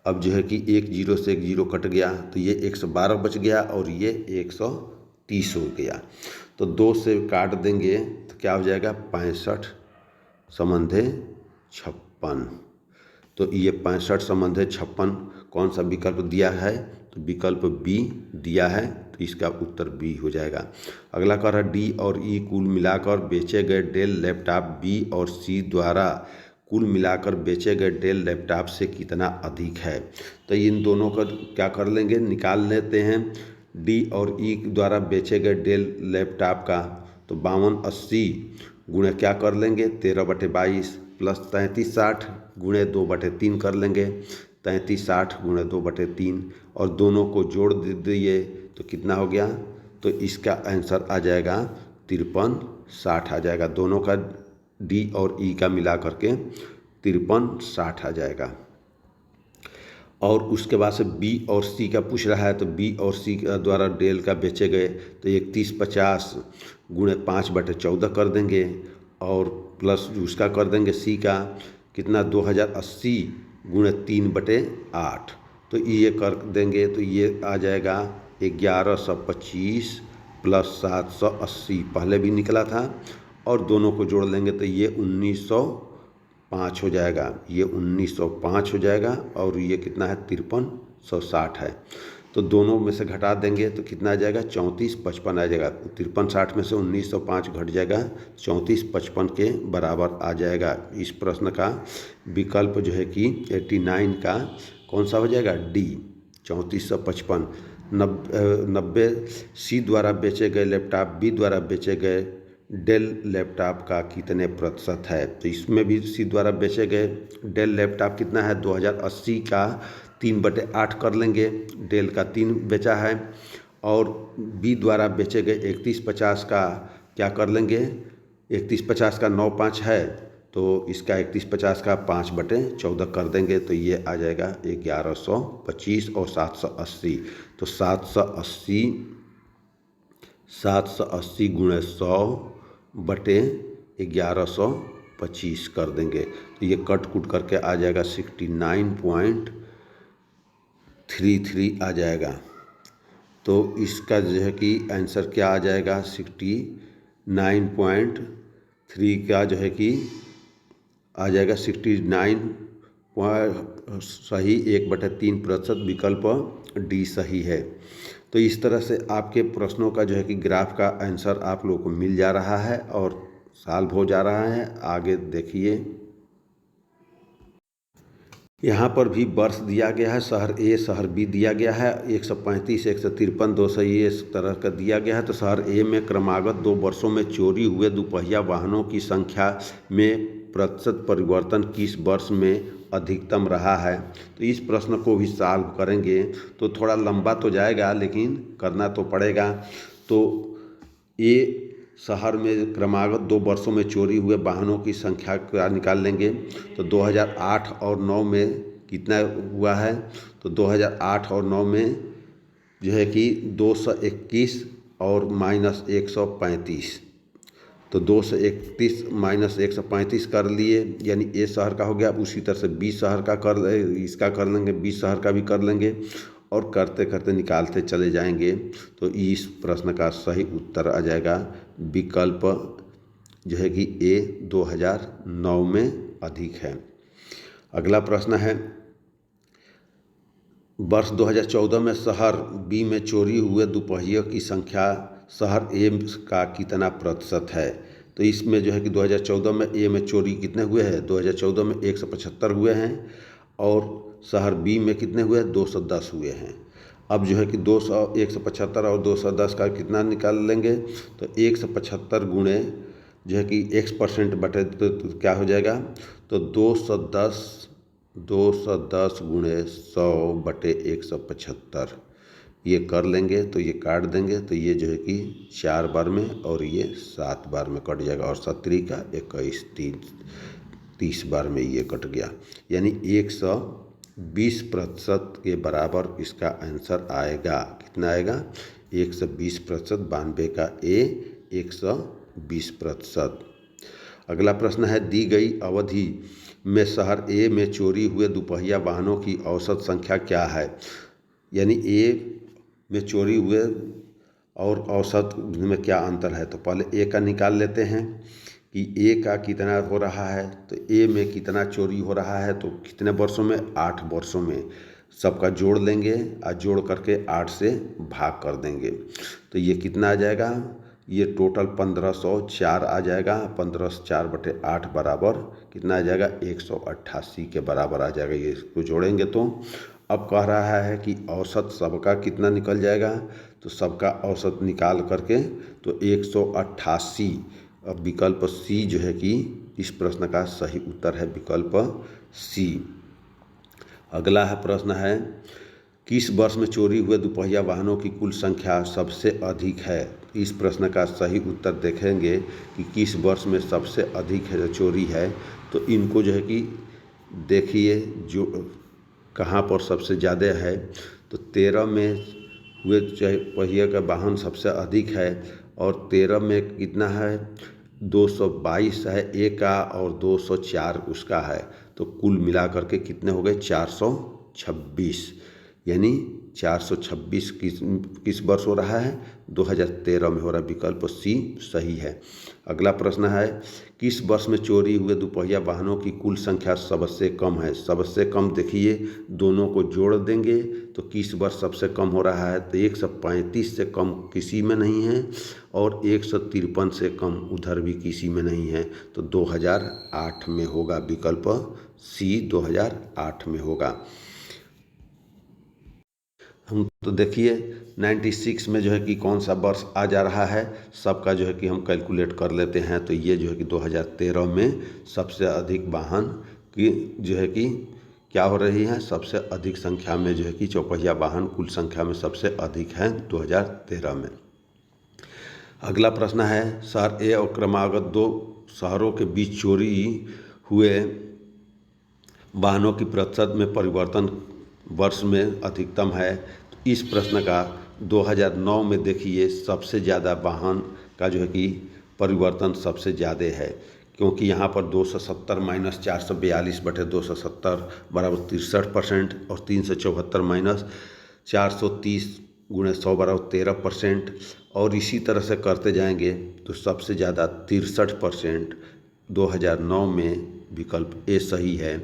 अब जो है कि 1 0 से 1 0 कट गया, तो ये 112 बच गया और ये 130 हो गया। तो 2 से काट देंगे तो क्या हो जाएगा, 65 संबंधे 56। तो ये 65 संबंधे 56 कौन सा विकल्प दिया है, तो विकल्प बी दिया है, तो इसका उत्तर बी हो जाएगा। अगला कह रहा है डी और ई कुल मिलाकर बेचे गए डेल लैपटॉप बी और सी द्वारा कुल मिलाकर बेचे गए डेल लैपटॉप से कितना अधिक है। तो इन दोनों का क्या कर लेंगे, निकाल लेते हैं। डी और ई द्वारा बेचे गए डेल लैपटॉप का, तो 5280 गुणे क्या कर लेंगे, 13/22 प्लस 3360 गुणे 2/3 कर लेंगे, 3360 गुणे 2/3, और दोनों को जोड़ दिए तो कितना हो गया, तो इसका आंसर आ जाएगा 5360 आ जाएगा। दोनों का डी और ई का मिला करके 5360 आ जाएगा। और उसके बाद से बी और सी का पूछ रहा है, तो बी और सी द्वारा डेल का बेचे गए तो 3150 गुणे 5/14 कर देंगे, और प्लस उसका कर देंगे सी का कितना 2080 गुणे 3/8, तो ये कर देंगे तो ये आ जाएगा 1125 प्लस 780 पहले भी निकला था, और दोनों को जोड़ लेंगे तो ये 1905 हो जाएगा, ये 1905 हो जाएगा, और ये कितना है 5360 है। तो दोनों में से घटा देंगे तो कितना आ जाएगा 3455 आ जाएगा। 5360 में से 1905 घट जाएगा, 3455 के बराबर आ जाएगा। इस प्रश्न का विकल्प जो है कि 89 का कौन सा हो जाएगा, डी 3455। 90 सी द्वारा बेचे गए लैपटॉप बी द्वारा बेचे गए डेल लैपटॉप का कितने प्रतिशत है, तो इसमें भी सी द्वारा बेचे गए डेल लैपटॉप कितना है 2080 का 3/8 कर लेंगे, डेल का 3 बेचा है, और बी द्वारा बेचे गए 3150 का क्या कर लेंगे, 3150 का 9×5 है, तो इसका 3150 का 5/14 कर देंगे, तो ये आ जाएगा 1125 और 780, तो 780 गुणे 100/1125 कर देंगे, तो ये कट कुट करके आ जाएगा 69.33 आ जाएगा। तो इसका जो है कि आंसर क्या आ जाएगा, 69.3 का जो है कि आ जाएगा 69 सही 1/3% विकल्प डी सही है। तो इस तरह से आपके प्रश्नों का जो है कि ग्राफ का आंसर आप लोगों को मिल जा रहा है और सॉल्व हो जा रहा है। आगे देखिए, यहाँ पर भी वर्ष दिया गया है, शहर ए शहर बी दिया गया है, 135 153 200 ये इस तरह का दिया गया है। तो शहर ए में क्रमागत 2 वर्षों में चोरी हुए दुपहिया वाहनों की संख्या में प्रतिशत परिवर्तन किस वर्ष में अधिकतम रहा है। तो इस प्रश्न को भी सॉल्व करेंगे तो थोड़ा लंबा तो जाएगा, लेकिन करना तो पड़ेगा। तो ए शहर में क्रमागत 2 वर्षों में चोरी हुए वाहनों की संख्या का निकाल लेंगे, तो 2008 और 9 में कितना हुआ है, तो 2008 और 9 में जो है कि 221 और -135, तो 231 -135 कर लिए, यानी ए शहर का हो गया। उसी तरह से बी शहर का इसका कर लेंगे, बी शहर का भी कर लेंगे, और करते करते निकालते चले जाएंगे। तो इस प्रश्न का सही उत्तर आ जाएगा विकल्प जो है कि ए 2009 में अधिक है। अगला प्रश्न है, वर्ष 2014 में शहर बी में चोरी हुए दुपहियों की संख्या शहर ए का कितना प्रतिशत है। तो इसमें जो है कि 2014 में ए में चोरी कितने हुए हैं, 2014 में 175 हुए हैं, और शहर बी में कितने हुए, 210 हुए हैं। अब जो है कि 175 और 210 का कितना निकाल लेंगे, तो 175 गुणे जो है कि x% बटे तो क्या हो जाएगा, तो 210 गुणे 100/175 ये कर लेंगे, तो ये काट देंगे, तो ये जो है कि 4 बार में और ये 7 बार में कट जाएगा, और 17 का 21 30 बार में ये कट गया, यानी 120% के बराबर इसका आंसर आएगा। कितना आएगा, 120%, 92 का ए 120%। अगला प्रश्न है, दी गई अवधि में शहर ए में चोरी हुए दुपहिया वाहनों की औसत संख्या क्या है। यानी ए में चोरी हुए और औसत में क्या अंतर है। तो पहले ए का निकाल लेते हैं कि ए का कितना हो रहा है, तो ए में कितना चोरी हो रहा है, तो कितने वर्षों में, 8 वर्षों में। सबका जोड़ लेंगे और जोड़ करके 8 से भाग कर देंगे, तो ये कितना आ जाएगा, ये टोटल 1504 आ जाएगा। 1504/8 बराबर कितना आ जाएगा, 188 के बराबर आ जाएगा। ये इसको जोड़ेंगे तो अब कह रहा है कि औसत सबका कितना निकल जाएगा, तो सबका औसत निकाल करके तो 188। अब विकल्प सी जो है कि इस प्रश्न का सही उत्तर है विकल्प सी। अगला है प्रश्न है, किस वर्ष में चोरी हुए दुपहिया वाहनों की कुल संख्या सबसे अधिक है। इस प्रश्न का सही उत्तर देखेंगे कि किस वर्ष में सबसे अधिक चोरी है। तो इनको जो है कि देखिए, जो कहाँ पर सबसे ज़्यादा है, तो 13 में हुए पहिए का वाहन सबसे अधिक है और 13 में कितना है 222 है ए का और 204 उसका है, तो कुल मिलाकर के कितने हो गए 426, यानी 426 किस वर्ष हो रहा है 2013 में हो रहा है। विकल्प सी सही है। अगला प्रश्न है किस वर्ष में चोरी हुए दोपहिया वाहनों की कुल संख्या सबसे कम है। सबसे कम देखिए दोनों को जोड़ देंगे तो किस वर्ष सबसे कम हो रहा है, तो 135 से कम किसी में नहीं है और 153 से कम उधर भी किसी में नहीं है, तो 2008 में होगा। विकल्प सी 2008 में होगा। हम तो देखिए 96 में जो है कि कौन सा वर्ष आ जा रहा है, सबका जो है कि हम कैलकुलेट कर लेते हैं, तो ये जो है कि 2013 में सबसे अधिक वाहन की जो है कि क्या हो रही है, सबसे अधिक संख्या में जो है कि चौपहिया वाहन कुल संख्या में सबसे अधिक है 2013 में। अगला प्रश्न है शहर ए और क्रमागत 2 शहरों के बीच चोरी हुए वाहनों की प्रतिशत में परिवर्तन वर्ष में अधिकतम है। तो इस प्रश्न का 2009 में देखिए सबसे ज़्यादा वाहन का जो है कि परिवर्तन सबसे ज़्यादा है, क्योंकि यहाँ पर 270 माइनस 442 बटे 270 बराबर 63% और 374 माइनस 430 गुणे 100 बराबर 13%, और इसी तरह से करते जाएंगे तो सबसे ज़्यादा 63% 2009 में। विकल्प ए सही है।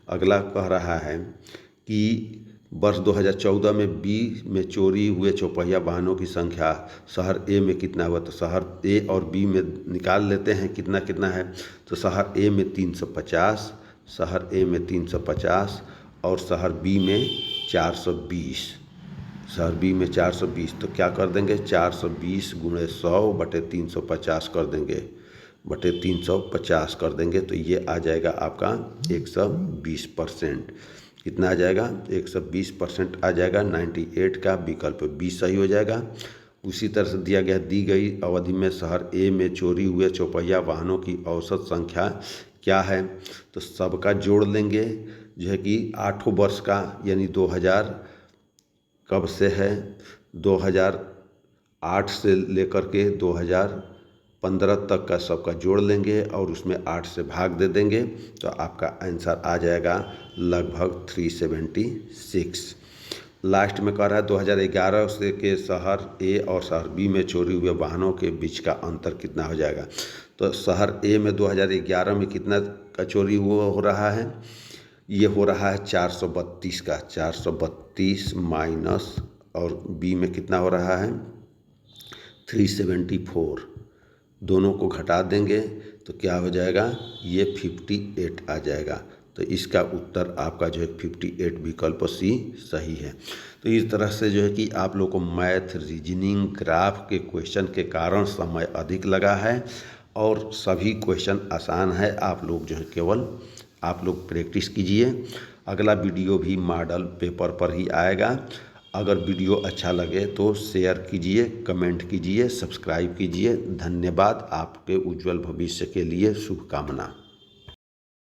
अगला कह रहा है कि वर्ष 2014 में बी में चोरी हुए चौपहिया वाहनों की संख्या शहर ए में कितना हुआ, तो शहर ए और बी में निकाल लेते हैं कितना कितना है, तो शहर ए में 350, शहर ए में 350 और शहर बी में 420, शहर बी में 420, तो क्या कर देंगे 420 गुणे 100 बटे 350 कर देंगे, बटे 350 कर देंगे, तो ये आ जाएगा आपका 120%। कितना आ जाएगा 120% आ जाएगा 98 का। विकल्प बी सही हो जाएगा। उसी तरह से दिया गया दी गई अवधि में शहर ए में चोरी हुए चौपहिया वाहनों की औसत संख्या क्या है, तो सबका जोड़ लेंगे जो है कि 8 वर्ष का, यानी 2000 कब से है 2008 से लेकर के 2015 तक का सबका जोड़ लेंगे और उसमें 8 से भाग दे देंगे, तो आपका आंसर आ जाएगा लगभग 376। लास्ट में कह रहा है 2011 से के शहर ए और शहर बी में चोरी हुए वाहनों के बीच का अंतर कितना हो जाएगा। तो शहर ए में 2011 में कितना का चोरी हो रहा है, ये हो रहा है 432 का, 432 माइनस और बी में कितना हो रहा है 374, दोनों को घटा देंगे तो क्या हो जाएगा ये 58 आ जाएगा। तो इसका उत्तर आपका जो है 58 विकल्प सी सही है। तो इस तरह से जो है कि आप लोग को मैथ रीजनिंग ग्राफ के क्वेश्चन के कारण समय अधिक लगा है और सभी क्वेश्चन आसान है। आप लोग जो है केवल आप लोग प्रैक्टिस कीजिए। अगला वीडियो भी मॉडल पेपर पर ही आएगा। अगर वीडियो अच्छा लगे तो शेयर कीजिए, कमेंट कीजिए, सब्सक्राइब कीजिए। धन्यवाद। आपके उज्जवल भविष्य के लिए शुभकामना।